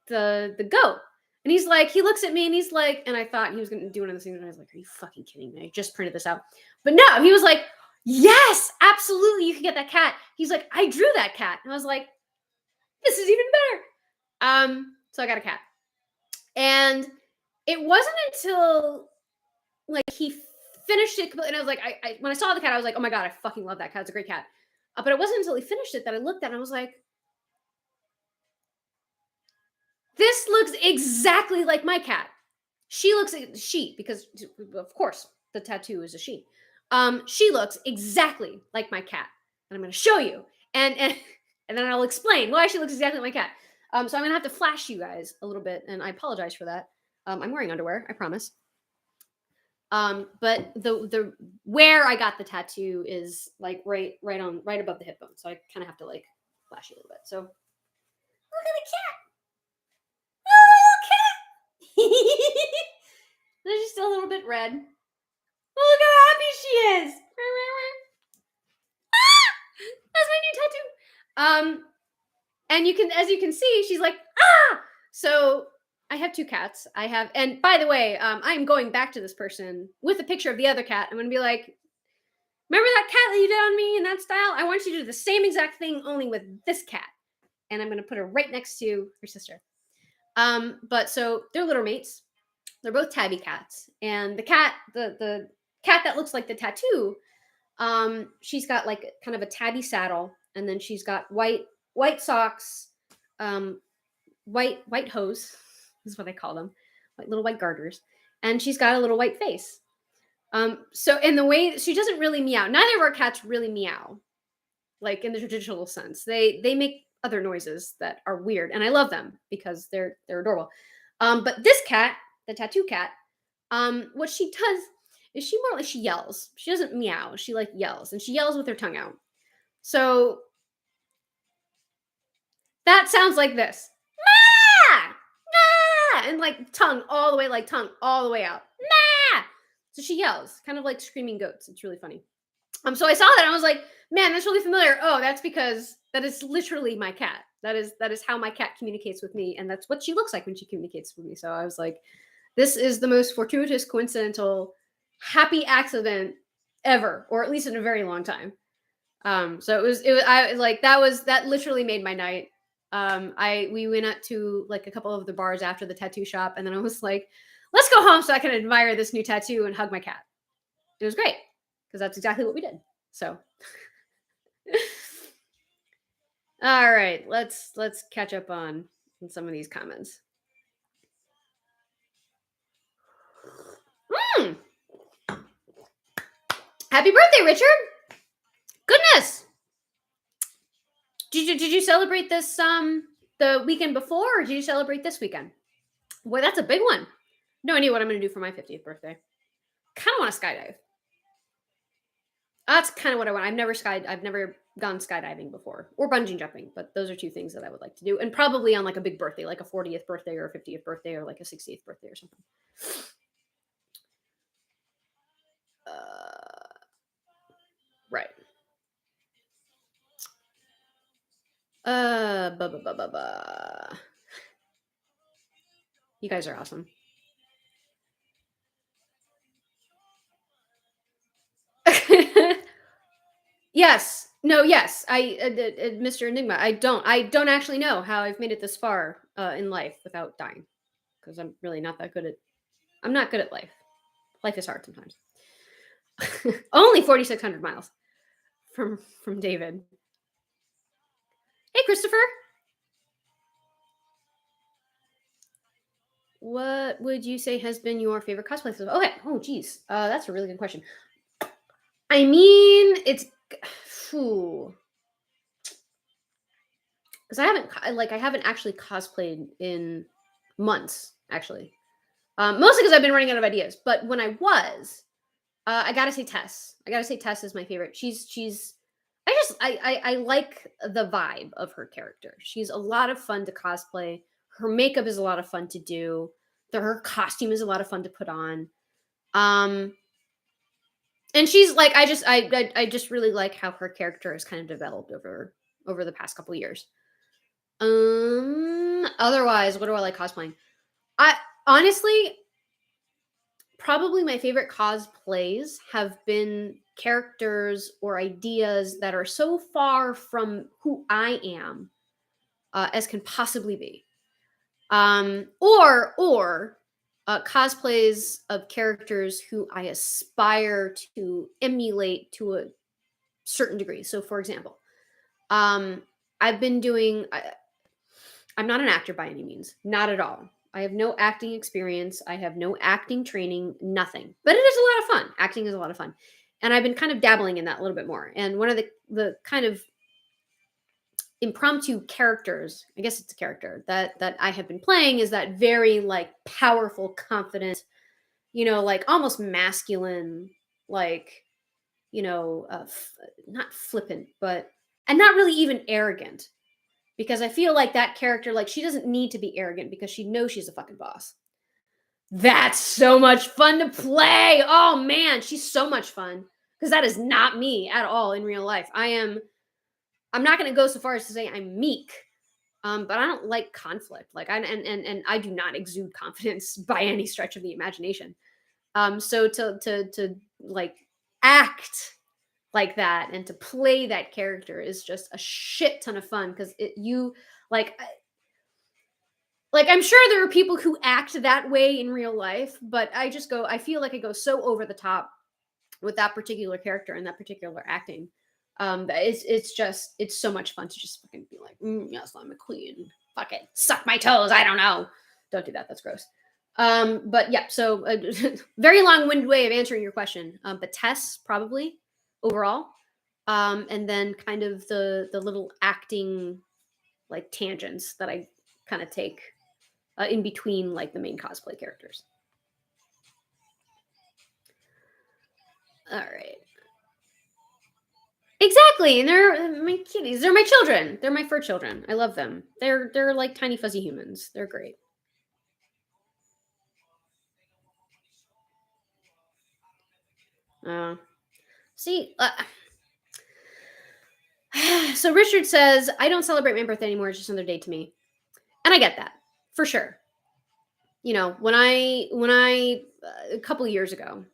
the goat? And he's like, he looks at me and he's like, and I thought he was going to do one of those things. And I was like, are you fucking kidding me? I just printed this out. But no, he was like, yes, absolutely. You can get that cat. He's like, I drew that cat. And I was like, this is even better. So I got a cat. And it wasn't until like he finished it completely. And I was like, I when I saw the cat, I was like, oh my God, I fucking love that cat. It's a great cat. But it wasn't until he finished it that I looked at it and I was like, this looks exactly like my cat. She, because of course the tattoo is a she. She looks exactly like my cat. And I'm going to show you. And and then I'll explain why she looks exactly like my cat. So I'm going to have to flash you guys a little bit. And I apologize for that. I'm wearing underwear, I promise. But the where I got the tattoo is like right above the hip bone. So I kind of have to like flash you a little bit. So look at the cat. Oh, little cat. She's still a little bit red. Oh, look how happy she is. That's my new tattoo. And as you can see, she's like, ah. So I have two cats. And by the way, I'm going back to this person with a picture of the other cat. I'm going to be like, remember that cat that you did on me in that style? I want you to do the same exact thing, only with this cat. And I'm going to put her right next to her sister. But so they're litter mates. They're both tabby cats. And the cat, the cat that looks like the tattoo, she's got like kind of a tabby saddle. And then she's got white socks, white hose is what I call them, like little white garters, and she's got a little white face. So in the way she doesn't really meow. Neither of our cats really meow, like in the traditional sense. They make other noises that are weird, and I love them because they're adorable. But this cat, the tattoo cat, what she does is she more like she yells. She doesn't meow. She like yells, and she yells with her tongue out. So that sounds like this. And like tongue all the way out. Nah! So she yells, kind of like screaming goats. It's really funny. So I saw that and I was like, man, that's really familiar. Oh, that's because that is literally my cat. That is how my cat communicates with me, and that's what she looks like when she communicates with me. So I was like, this is the most fortuitous, coincidental, happy accident ever, or at least in a very long time. So that literally made my night. We went out to like a couple of the bars after the tattoo shop, and then I was like, let's go home so I can admire this new tattoo and hug my cat. It was great because that's exactly what we did. So all right, let's catch up on some of these comments. Happy birthday, Richard. Goodness. Did you celebrate this the weekend before, or did you celebrate this weekend? Boy, that's a big one. No idea what I'm going to do for my 50th birthday. Kind of want to skydive. That's kind of what I want. I've never gone skydiving before, or bungee jumping, but those are two things that I would like to do, and probably on like a big birthday, like a 40th birthday or a 50th birthday or like a 60th birthday or something. Right. You guys are awesome. Yes. No, yes. Mr. Enigma, I don't actually know how I've made it this far in life without dying, because I'm really not that good at I'm not good at life. Life is hard sometimes. Only 4,600 miles from David. Hey, Christopher. What would you say has been your favorite cosplay? Okay. Oh, geez. That's a really good question. I mean, it's because I haven't actually cosplayed in months actually. Mostly because I've been running out of ideas. But when I was, I gotta say Tess. I gotta say Tess is my favorite. She's. I like the vibe of her character. She's a lot of fun to cosplay. Her makeup is a lot of fun to do. Her costume is a lot of fun to put on. Um, and she's like I just really like how her character has kind of developed over the past couple years. Otherwise, what do I like cosplaying? I honestly probably my favorite cosplays have been characters or ideas that are so far from who I am as can possibly be. Or cosplays of characters who I aspire to emulate to a certain degree. So, for example, um, I've been doing. I'm not an actor by any means, not at all. I have no acting experience. I have no acting training, nothing. But it is a lot of fun. Acting is a lot of fun. And I've been kind of dabbling in that a little bit more. And one of the kind of impromptu characters, I guess it's a character that I have been playing is that very like powerful, confident, like almost masculine, like, not flippant, but and not really even arrogant because I feel like that character, like, she doesn't need to be arrogant because she knows she's a fucking boss. That's so much fun to play. Oh man, she's so much fun because that is not me at all in real life. I'm not going to go so far as to say I'm meek. But I don't like conflict. Like and I do not exude confidence by any stretch of the imagination. So to like act like that and to play that character is just a shit ton of fun because like like I'm sure there are people who act that way in real life, but I feel like I go so over the top with that particular character and that particular acting. That it's so much fun to just fucking be like, yes, I'm a queen. Fuck it, suck my toes. I don't know. Don't do that. That's gross. But yeah, so very long-winded way of answering your question. But Tess probably overall, and then kind of the little acting like tangents that I kind of take in between like the main cosplay characters. All right. Exactly, and they're my kitties. They're my children. They're my fur children. I love them. They're like tiny fuzzy humans. They're great. Uh, see, so Richard says I don't celebrate my birthday anymore. It's just another day to me, and I get that for sure. When I a couple years ago,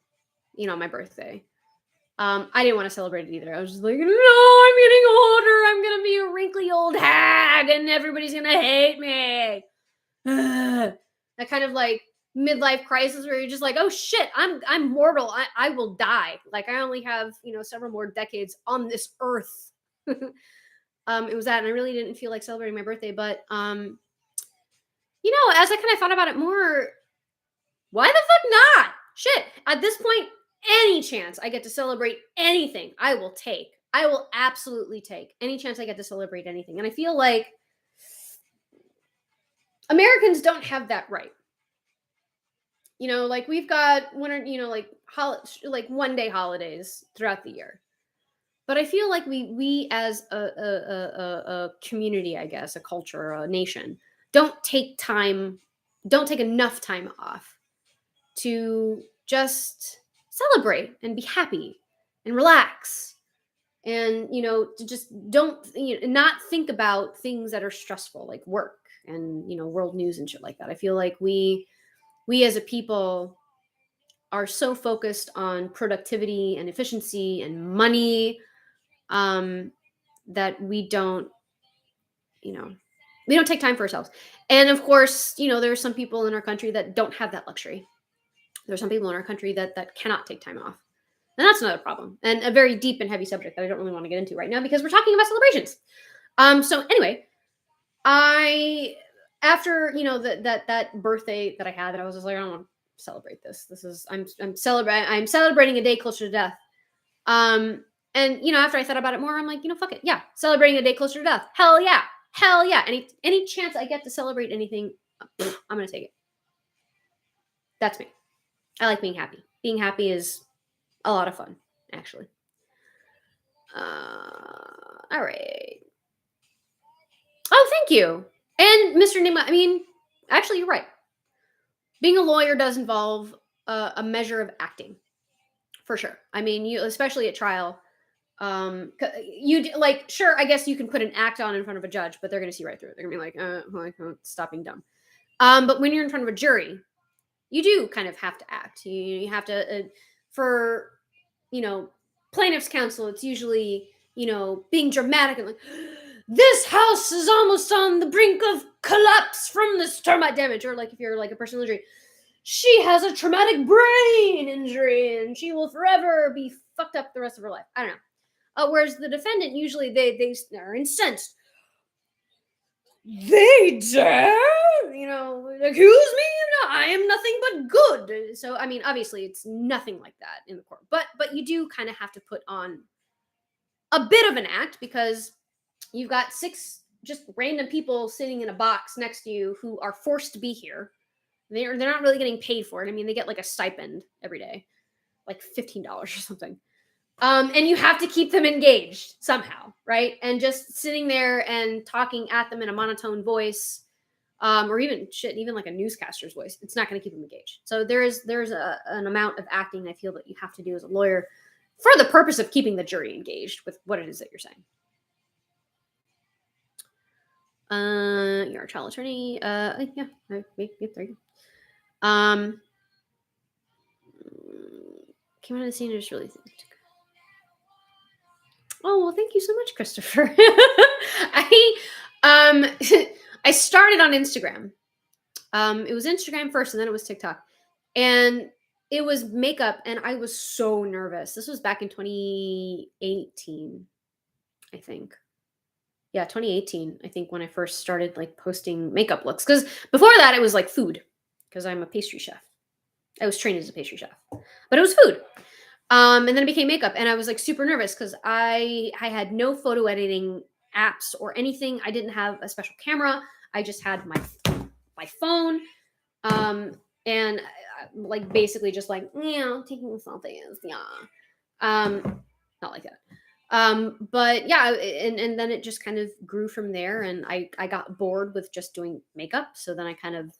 my birthday, I didn't want to celebrate it either. I was just like, no, I'm getting older. I'm gonna be a wrinkly old hag, and everybody's gonna hate me. That kind of like midlife crisis where you're just like, oh shit, I'm mortal. I will die. Like I only have several more decades on this earth. It was that, and I really didn't feel like celebrating my birthday. But as I kind of thought about it more, why the fuck not? Shit. At this point, any chance I get to celebrate anything, I will take. I will absolutely take any chance I get to celebrate anything. And I feel like Americans don't have that right. Like we've got like 1 day holidays throughout the year. But I feel like we as a community, I guess, a culture, a nation, don't take enough time off to just celebrate and be happy and relax and to just don't not think about things that are stressful like work and world news and shit like that. I feel like we as a people are so focused on productivity and efficiency and money, um, that you know, we don't take time for ourselves. And of course, there are some people in our country that don't have that luxury. There are some people in our country that cannot take time off. And that's another problem and a very deep and heavy subject that I don't really want to get into right now because we're talking about celebrations. So anyway, I after, that birthday that I had, that I was just like, I don't want to celebrate this. This is I'm celebrating a day closer to death. Um, and after I thought about it more, I'm like, fuck it. Yeah, celebrating a day closer to death. Hell yeah. Hell yeah. Any chance I get to celebrate anything, I'm gonna take it. That's me. I like being happy. Being happy is a lot of fun, actually. All right. Oh, thank you. And Mr. Nima, I mean, actually, you're right. Being a lawyer does involve a measure of acting, for sure. I mean, you especially at trial. Like, sure, I guess you can put an act on in front of a judge, but they're gonna see right through it. They're gonna be like, stop being dumb. But when you're in front of a jury, you do kind of have to act. You have to, for you know plaintiff's counsel. It's usually being dramatic and like, this house is almost on the brink of collapse from this termite damage, or like if you're like a personal injury, she has a traumatic brain injury and she will forever be fucked up the rest of her life. I don't know. Whereas the defendant, usually they are incensed. They dare, accuse me. I am nothing but good. So I mean, obviously, it's nothing like that in the court. But you do kind of have to put on a bit of an act, because you've got 6 just random people sitting in a box next to you who are forced to be here. They're not really getting paid for it. I mean, they get like a stipend every day, like $15 or something. And you have to keep them engaged somehow, right? And just sitting there and talking at them in a monotone voice, or even like a newscaster's voice, it's not going to keep them engaged. So there's an amount of acting I feel that you have to do as a lawyer for the purpose of keeping the jury engaged with what it is that you're saying. You're a trial attorney. Yeah, there you go. Came out of the scene and just really think. Oh, well, thank you so much, Christopher. I started on Instagram. It was Instagram first, and then it was TikTok, and it was makeup, and I was so nervous. This was back in 2018, I think. Yeah, 2018, I think, when I first started like posting makeup looks. Because before that, it was like food, because I'm a pastry chef. I was trained as a pastry chef, but it was food. And then it became makeup, and I was like super nervous because I had no photo editing apps or anything. I didn't have a special camera. I just had my phone, and like basically just like taking selfies, not like that. But yeah, and then it just kind of grew from there, and I got bored with just doing makeup, so then I kind of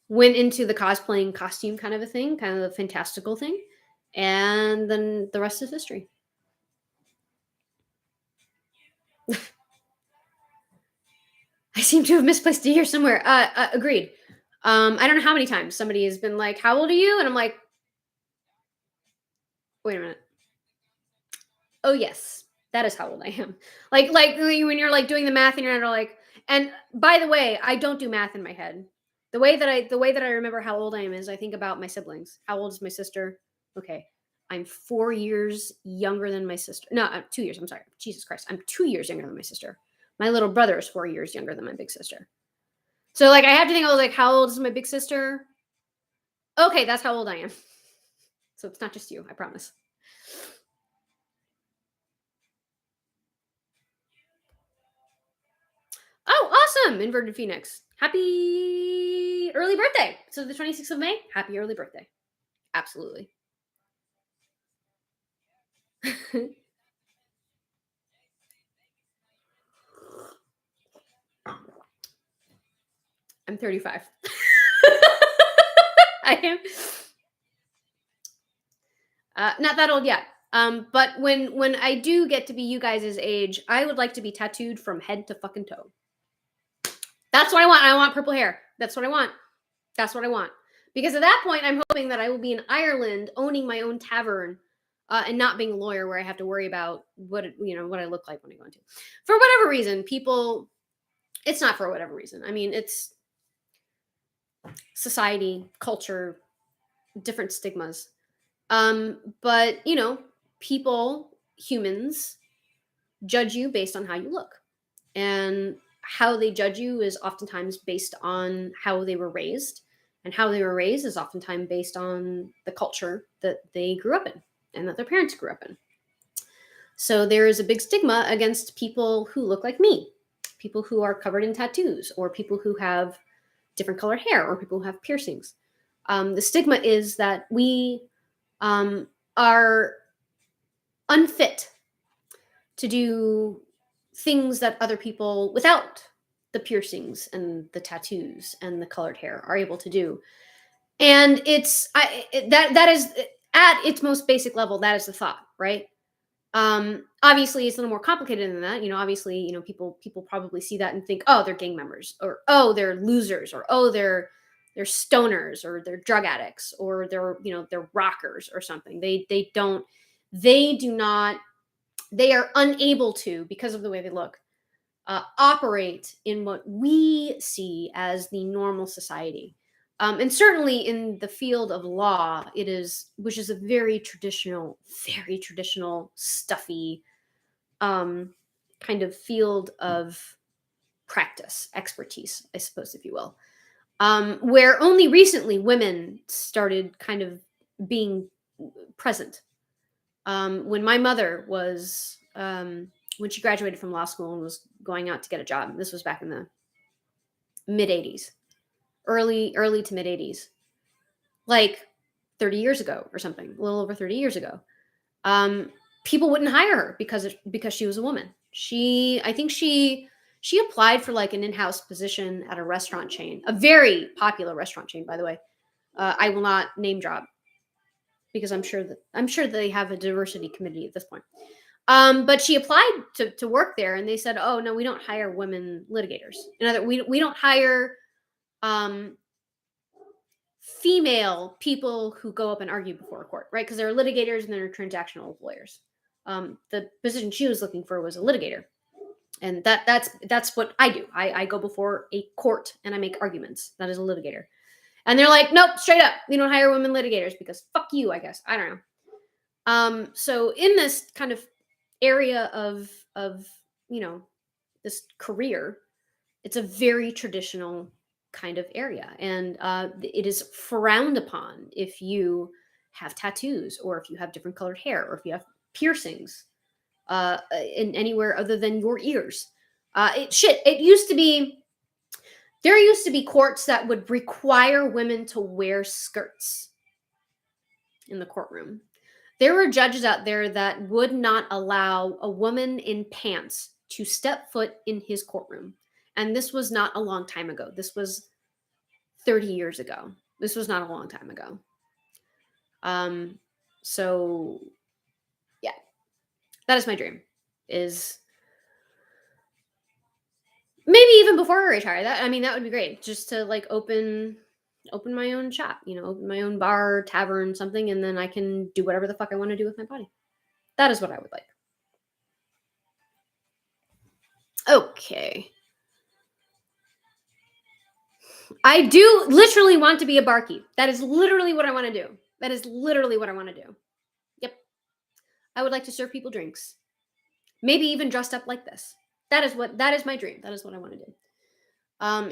went into the cosplaying costume kind of a thing, kind of a fantastical thing. And then the rest is history. I seem to have misplaced a year somewhere. Agreed. I don't know how many times somebody has been like, "How old are you?" And I'm like, "Wait a minute. Oh yes, that is how old I am." Like when you're like doing the math and you're like, and by the way, I don't do math in my head. The way that I remember how old I am is I think about my siblings. How old is my sister? Okay, I'm 4 years younger than my sister. No, 2 years. I'm sorry. Jesus Christ, I'm 2 years younger than my sister. My little brother is 4 years younger than my big sister. So like I have to think. I was like, how old is my big sister? Okay, that's how old I am. So it's not just you. I promise. Oh, awesome. Inverted Phoenix. Happy early birthday. So the 26th of May, happy early birthday. Absolutely. I'm 35. I am not that old yet. But when I do get to be you guys' age, I would like to be tattooed from head to fucking toe. That's what I want. I want purple hair. That's what I want. That's what I want. Because at that point, I'm hoping that I will be in Ireland, owning my own tavern, and not being a lawyer where I have to worry about what I look like when I go into. For whatever reason, people. It's not for whatever reason. I mean, it's society, culture, different stigmas. But people, humans, judge you based on how you look. And how they judge you is oftentimes based on how they were raised. And how they were raised is oftentimes based on the culture that they grew up in and that their parents grew up in. So there is a big stigma against people who look like me, people who are covered in tattoos, or people who have different colored hair, or people who have piercings. The stigma is that we are unfit to do things that other people without the piercings and the tattoos and the colored hair are able to do. And that is at its most basic level, that is the thought, right? Obviously it's a little more complicated than that. Obviously, people probably see that and think, oh, they're gang members, or oh, they're losers, or oh, they're stoners, or they're drug addicts, or they're rockers or something. They do not, they are unable to, because of the way they look, operate in what we see as the normal society. And certainly in the field of law, which is a very traditional, stuffy kind of field of practice, expertise, I suppose, if you will, where only recently women started kind of being present. When my mother was, when she graduated from law school and was going out to get a job, this was back in the mid 80s, early to mid 80s, like 30 years ago or something, a little over 30 years ago. People wouldn't hire her because she was a woman. I think she applied for like an in-house position at a restaurant chain, a very popular restaurant chain, by the way. I will not name drop because I'm sure they have a diversity committee at this point. But she applied to work there, and they said, "Oh no, we don't hire women litigators. We don't hire female people who go up and argue before a court, right? Because they're litigators and they're transactional lawyers. The position she was looking for was a litigator, and that's what I do. I go before a court and I make arguments. That is a litigator." And they're like, "Nope, straight up, we don't hire women litigators because fuck you, I guess. I don't know." So in this kind of area of this career, it's a very traditional kind of area, and it is frowned upon if you have tattoos, or if you have different colored hair, or if you have piercings in anywhere other than your ears. It used to be, there used to be courts that would require women to wear skirts in the courtroom. There were judges out there that would not allow a woman in pants to step foot in his courtroom. And this was not a long time ago. This was 30 years ago. This was not a long time ago. So yeah, that is my dream, is maybe even before I retire. That would be great. Just to like open my own shop, open my own bar, tavern, something, and then I can do whatever the fuck I want to do with my body. That is what I would like. Okay. I do literally want to be a barkeep. That is literally what I want to do. That is literally what I want to do. Yep. I would like to serve people drinks. Maybe even dressed up like this. That is my dream. That is what I want to do.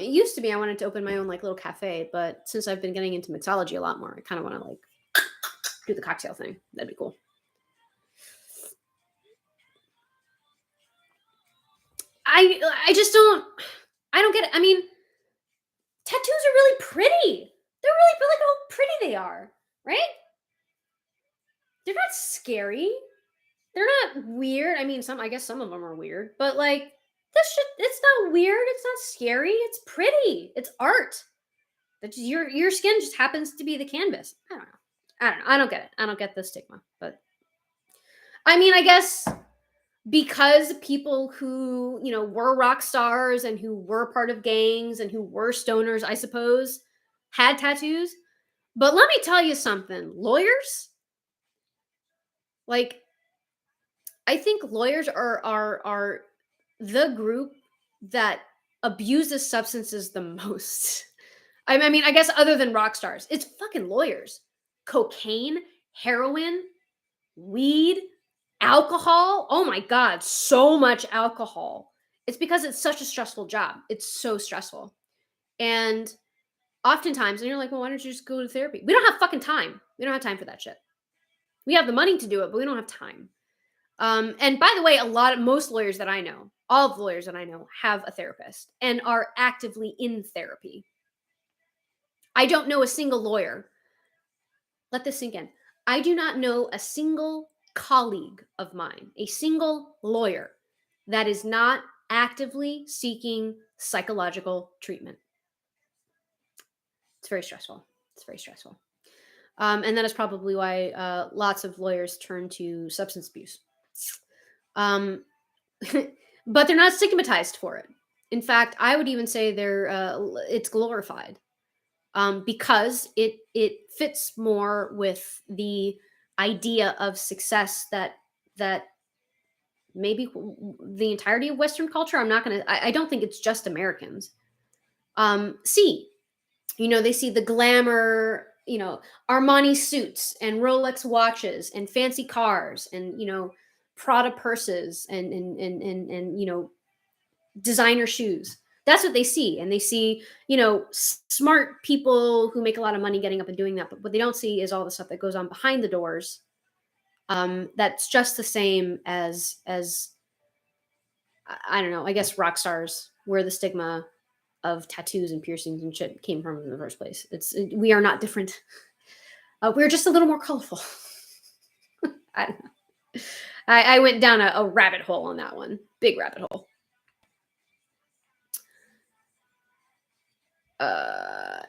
It used to be I wanted to open my own like little cafe, but since I've been getting into mixology a lot more, I kind of want to like do the cocktail thing. That'd be cool. I just don't get it. I mean, tattoos are really pretty. They're really like how pretty they are, right? They're not scary. They're not weird. I mean, I guess some of them are weird, but like this shit, it's not weird. It's not scary. It's pretty. It's art. That your skin just happens to be the canvas. I don't know. I don't get it. I don't get the stigma. But I mean, I guess because people who were rock stars and who were part of gangs and who were stoners, I suppose, had tattoos. But let me tell you something, lawyers, like, I think lawyers are the group that abuses substances the most. I mean, I guess other than rock stars, it's fucking lawyers. Cocaine, heroin, weed, alcohol. Oh my God, so much alcohol It's because it's such a stressful job. It's so stressful. And oftentimes, and you're like, well, why don't you just go to therapy? We don't have fucking time. We don't have time for that shit. We have the money to do it, but we don't have time. And by the way, most lawyers that I know, all of the lawyers that I know have a therapist and are actively in therapy. I don't know a single lawyer. Let this sink in. I do not know a single colleague of mine, a single lawyer that is not actively seeking psychological treatment. It's very stressful. It's very stressful. And that is probably why lots of lawyers turn to substance abuse. Um, but they're not stigmatized for it. In fact, I would even say it's glorified because it fits more with the idea of success that maybe the entirety of Western culture. I don't think it's just Americans. See, they see the glamour, Armani suits and Rolex watches and fancy cars and, Prada purses and designer shoes. That's what they see. And they see, smart people who make a lot of money getting up and doing that. But what they don't see is all the stuff that goes on behind the doors. That's just the same as I don't know, I guess rock stars, where the stigma of tattoos and piercings and shit came from in the first place. We are not different. We're just a little more colorful. I don't know. I went down a rabbit hole on that one. Big rabbit hole.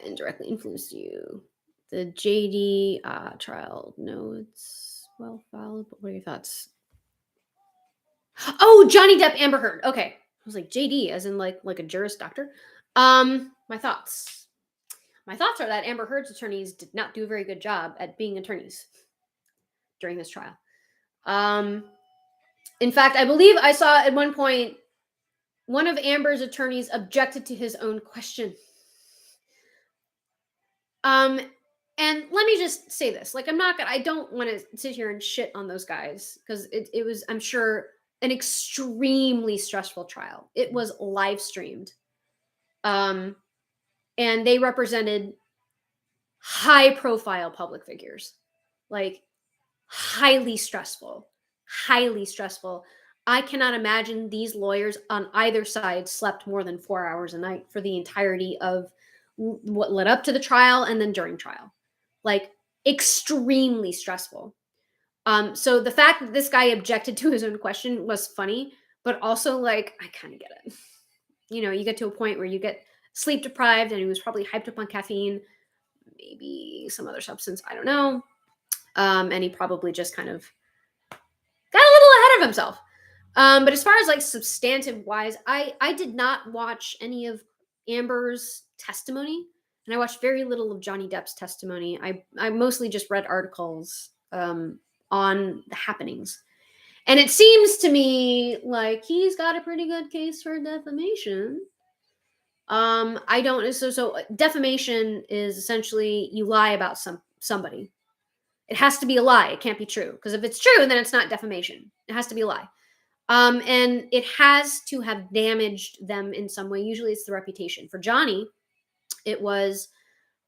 Indirectly influenced you. The JD trial. No, it's well followed. But what are your thoughts? Oh, Johnny Depp, Amber Heard. Okay, I was like JD, as in like a Juris Doctor. My thoughts. My thoughts are that Amber Heard's attorneys did not do a very good job at being attorneys during this trial. In fact, I believe I saw at one point one of Amber's attorneys objected to his own question. And let me just say this: like, I don't want to sit here and shit on those guys because it was, I'm sure, an extremely stressful trial. It was live streamed, and they represented high profile public figures, like highly stressful. I cannot imagine these lawyers on either side slept more than 4 hours a night for the entirety of what led up to the trial and then during trial. Like, extremely stressful. So the fact that this guy objected to his own question was funny, but also, like, I kind of get it. You get to a point where you get sleep deprived, and he was probably hyped up on caffeine, maybe some other substance, I don't know. And he probably just kind of got a little ahead of himself. But as far as like substantive wise, I did not watch any of Amber's testimony, and I watched very little of Johnny Depp's testimony. I mostly just read articles on the happenings, and it seems to me like he's got a pretty good case for defamation. I don't. So defamation is essentially you lie about somebody. It has to be a lie. It can't be true, because if it's true, then it's not defamation. It has to be a lie. And it has to have damaged them in some way. Usually it's the reputation. For Johnny, it was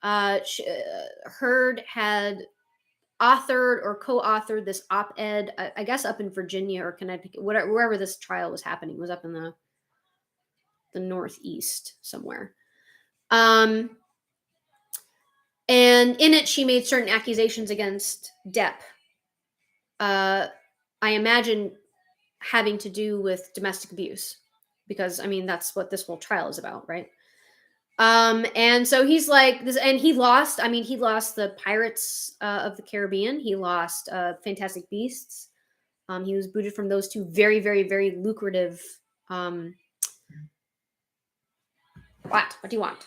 Heard had authored or co-authored this op-ed, I guess up in Virginia or Connecticut, wherever this trial was happening. It was up in the Northeast somewhere. And in it, she made certain accusations against Depp. I imagine having to do with domestic abuse, because I mean that's what this whole trial is about, right? And so he's like this, and he lost. I mean, he lost the Pirates of the Caribbean. He lost Fantastic Beasts. He was booted from those two very, very, very lucrative. What do you want?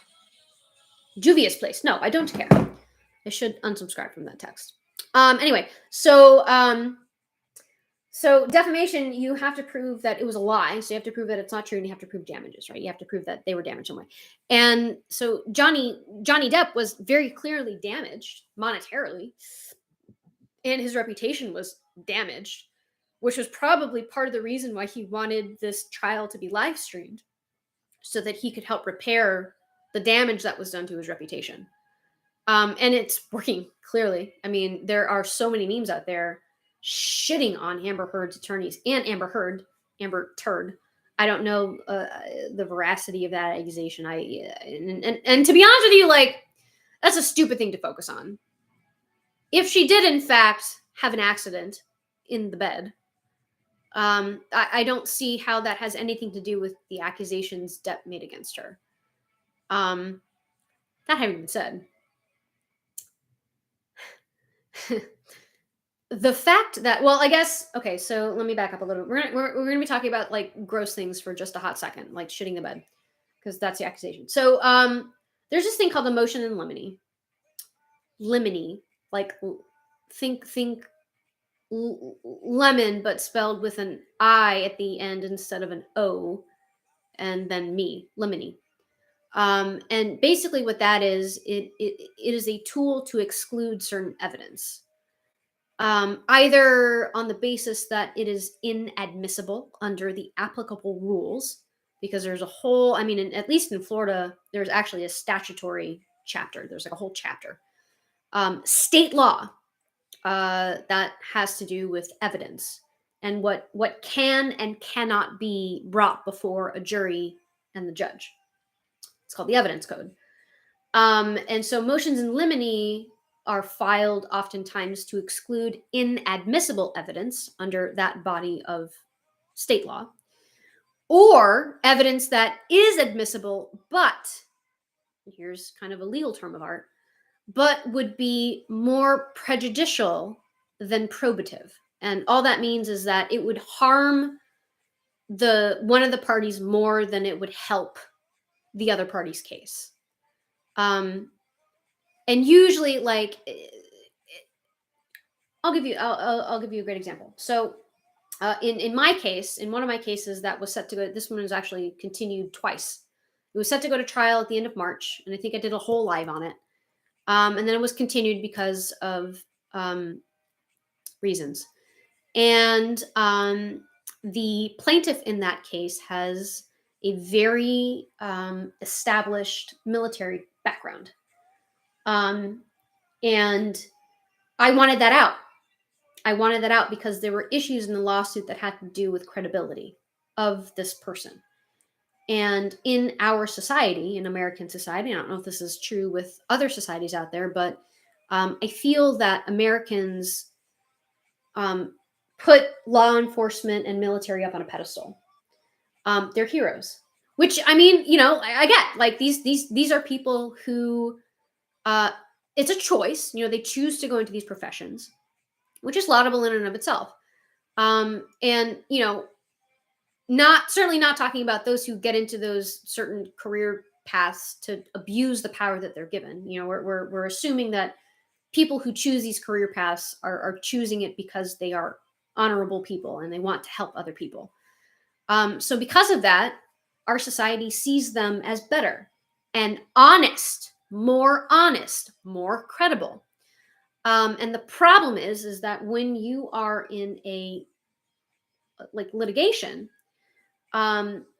Juvia's Place. No, I don't care. I should unsubscribe from that text. Anyway, so defamation, you have to prove that it was a lie. So you have to prove that it's not true, and you have to prove damages, right? You have to prove that they were damaged some way. And so Johnny Depp was very clearly damaged monetarily, and his reputation was damaged. which was probably part of the reason why he wanted this trial to be live streamed, so that he could help repair the damage that was done to his reputation. And it's working, clearly. I mean, there are so many memes out there shitting on Amber Heard's attorneys and Amber Turd. I don't know the veracity of that accusation. And to be honest with you, like, that's a stupid thing to focus on. If she did, in fact, have an accident in the bed, I don't see how that has anything to do with the accusations Depp made against her. That having been said, the fact that, well, I guess, okay, so let me back up a little bit. We're gonna be talking about like gross things for just a hot second, like shitting the bed, because that's the accusation. So there's this thing called emotion in limine. Limine, like think lemon, but spelled with an I at the end instead of an O, and then limine. And basically what that is, it is a tool to exclude certain evidence, either on the basis that it is inadmissible under the applicable rules, because there's a whole, I mean, at least in Florida, there's actually a statutory chapter. There's like a whole chapter. State law that has to do with evidence and what can and cannot be brought before a jury and the judge. It's called the evidence code. And so motions in limine are filed oftentimes to exclude inadmissible evidence under that body of state law, or evidence that is admissible, but here's kind of a legal term of art, but would be more prejudicial than probative. And all that means is that it would harm one of the parties more than it would help the other party's case. And usually, like, I'll give you a great example. So in my case, in one of my cases that was set to go, this one was actually continued twice. It was set to go to trial at the end of March, and I think I did a whole live on it. And then it was continued because of reasons. And the plaintiff in that case has a very established military background. And I wanted that out. I wanted that out because there were issues in the lawsuit that had to do with credibility of this person. And in our society, in American society, I don't know if this is true with other societies out there, but I feel that Americans put law enforcement and military up on a pedestal. They're heroes, which, I mean, you know, I get, like, these are people who it's a choice. You know, they choose to go into these professions, which is laudable in and of itself. And, you know, certainly not talking about those who get into those certain career paths to abuse the power that they're given. You know, we're assuming that people who choose these career paths are choosing it because they are honorable people and they want to help other people. So because of that, our society sees them as better and honest, more credible. And the problem is that when you are in a like litigation,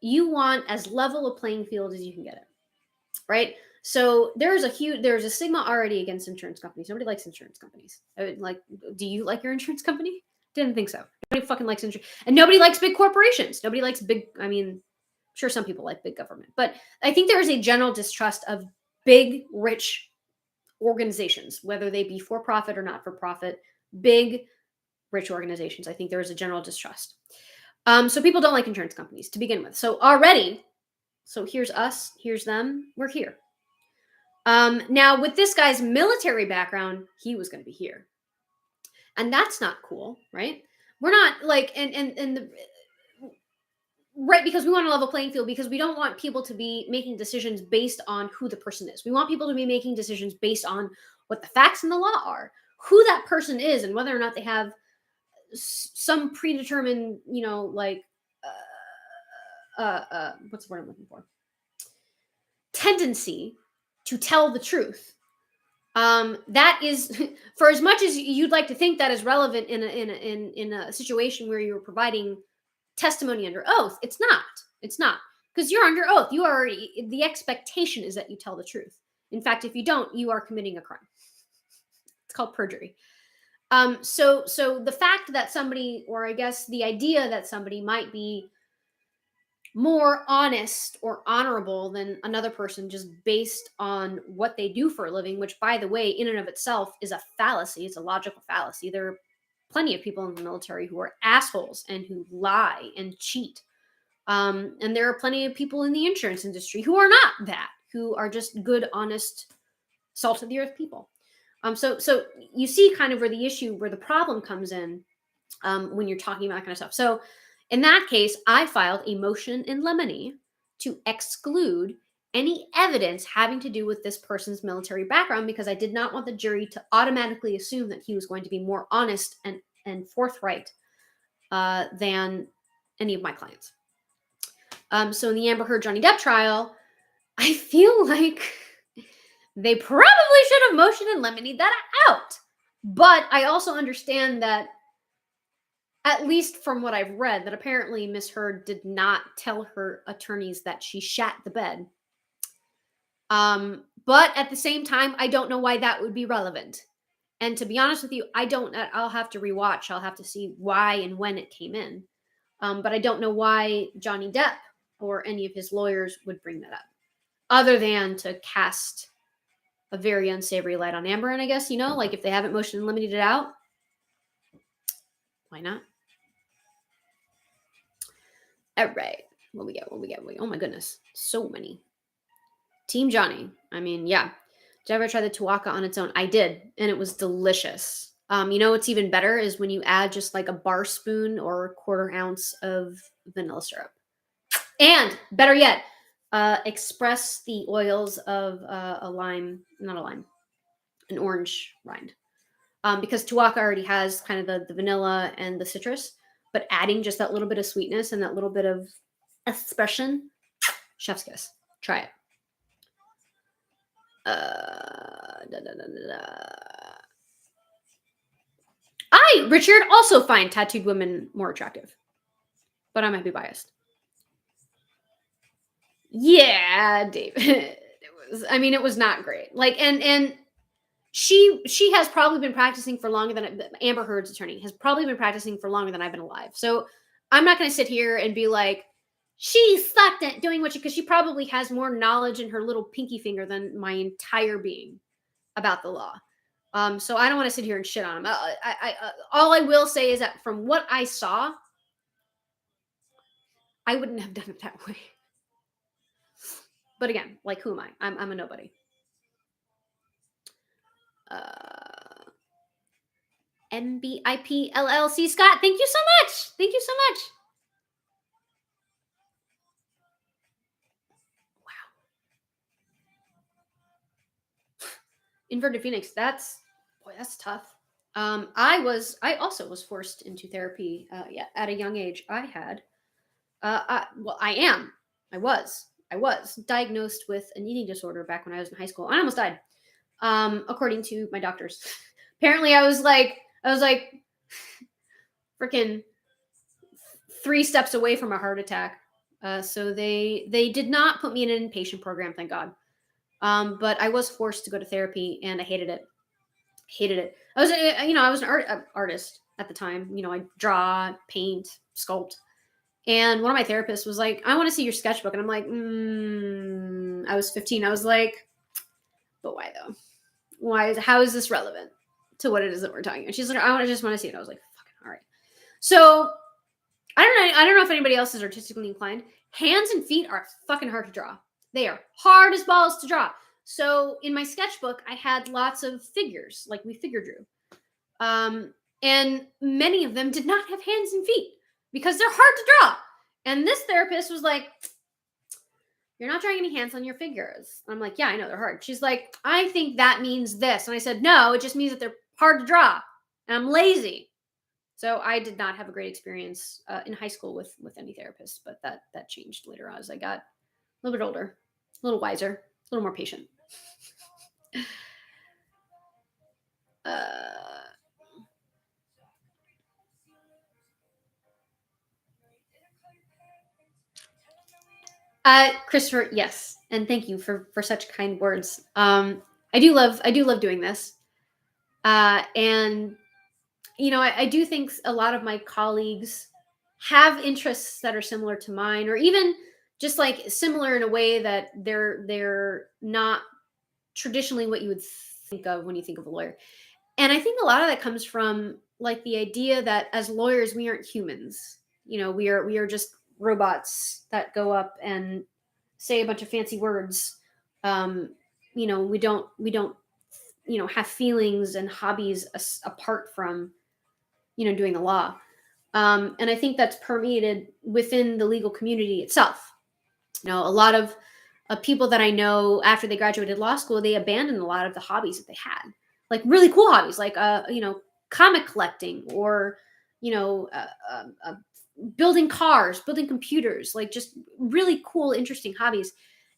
you want as level a playing field as you can get it, right? So there's a stigma already against insurance companies. Nobody likes insurance companies. Like, do you like your insurance company? Didn't think so. Nobody fucking likes insurance, and nobody likes big corporations. Nobody likes big. I mean, sure, some people like big government, but I think there is a general distrust of big, rich organizations, whether they be for profit or not for profit. Big, rich organizations. I think there is a general distrust. So people don't like insurance companies to begin with. So here's us, here's them, we're here. Now with this guy's military background, he was going to be here. And that's not cool, right? We're not like, right, because we want a level playing field, because we don't want people to be making decisions based on who the person is. We want people to be making decisions based on what the facts in the law are, who that person is, and whether or not they have some predetermined, you know, like, what's the word I'm looking for? Tendency to tell the truth. That is, for as much as you'd like to think that is relevant in a situation where you're providing testimony under oath, it's not. It's not, because you're under oath. You are already, the expectation is that you tell the truth. In fact, if you don't, you are committing a crime. It's called perjury. So the fact that somebody, or I guess the idea that somebody might be more honest or honorable than another person just based on what they do for a living, which, by the way, in and of itself is a fallacy. It's a logical fallacy. There are plenty of people in the military who are assholes and who lie and cheat. And there are plenty of people in the insurance industry who are not that, who are just good, honest, salt of the earth people. So you see kind of where the issue, where the problem comes in, when you're talking about that kind of stuff. So in that case, I filed a motion in limine to exclude any evidence having to do with this person's military background, because I did not want the jury to automatically assume that he was going to be more honest and forthright than any of my clients. So in the Amber Heard Johnny Depp trial, I feel like they probably should have motion in limine that out. But I also understand that, at least from what I've read, that apparently Miss Heard did not tell her attorneys that she shat the bed. But at the same time, I don't know why that would be relevant. And to be honest with you, I'll have to rewatch. I'll have to see why and when it came in. But I don't know why Johnny Depp or any of his lawyers would bring that up, other than to cast a very unsavory light on Amber. And I guess, like, if they haven't motion and limited it out, why not? All right. What we get? Oh my goodness. So many. Team Johnny. I mean, yeah. Did I ever try the Tuaca on its own? I did, and it was delicious. What's even better is when you add just like a bar spoon or a quarter ounce of vanilla syrup. And better yet, express the oils of an orange rind. Because Tuaca already has kind of the vanilla and the citrus, but adding just that little bit of sweetness and that little bit of expression, chef's kiss. Try it. I, Richard, also find tattooed women more attractive, but I might be biased. Yeah, David. It was not great. Like, and she has probably been practicing for longer than Amber Heard's attorney has probably been practicing for longer than I've been alive. So I'm not going to sit here and be like, she sucked at doing because she probably has more knowledge in her little pinky finger than my entire being about the law. So I don't want to sit here and shit on him. All I will say is that from what I saw, I wouldn't have done it that way. But again, like, who am I? I'm a nobody. MBIP LLC Scott, thank you so much. Thank you so much. Wow. Inverted Phoenix, that's tough. I also was forced into therapy at a young age. I was diagnosed with an eating disorder back when I was in high school. I almost died, according to my doctors. Apparently, I was like freaking 3 steps away from a heart attack. So they did not put me in an inpatient program, thank God. But I was forced to go to therapy, and I hated it. I was an artist at the time. I draw, paint, sculpt. And one of my therapists was like, I want to see your sketchbook. And I'm like, I was 15. I was like, but why though? How is this relevant to what it is that we're talking about? She's like, I just want to see it. I was like, fucking all right. So I don't know if anybody else is artistically inclined. Hands and feet are fucking hard to draw. They are hard as balls to draw. So in my sketchbook, I had lots of figures, like we figure drew. And many of them did not have hands and feet because they're hard to draw. And this therapist was like, you're not drawing any hands on your figures. I'm like, yeah, I know they're hard. She's like, I think that means this. And I said, no, it just means that they're hard to draw. And I'm lazy. So I did not have a great experience in high school with any therapist, but that changed later on as I got a little bit older, a little wiser, a little more patient. Uh, Christopher, yes, and thank you for such kind words. I do love doing this, and I do think a lot of my colleagues have interests that are similar to mine, or even just like similar in a way that they're not traditionally what you would think of when you think of a lawyer. And I think a lot of that comes from like the idea that as lawyers we aren't humans. We are just robots that go up and say a bunch of fancy words. Um, we don't have feelings and hobbies apart from doing the law. And I think that's permeated within the legal community itself. A lot of people that I know after they graduated law school, they abandoned a lot of the hobbies that they had, like really cool hobbies, like comic collecting, or you know, uh, uh, uh, building cars, building computers, like just really cool, interesting hobbies,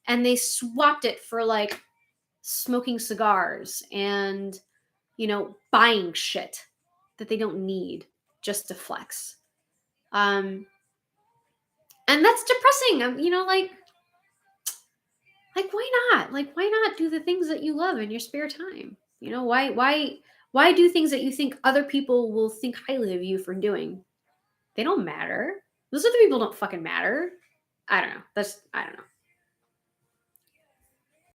and they swapped it for like smoking cigars and buying shit that they don't need just to flex. Um, and that's depressing. Like why not? Like why not do the things that you love in your spare time? Why do things that you think other people will think highly of you for doing? They don't matter. Those other people don't fucking matter. I don't know. I don't know.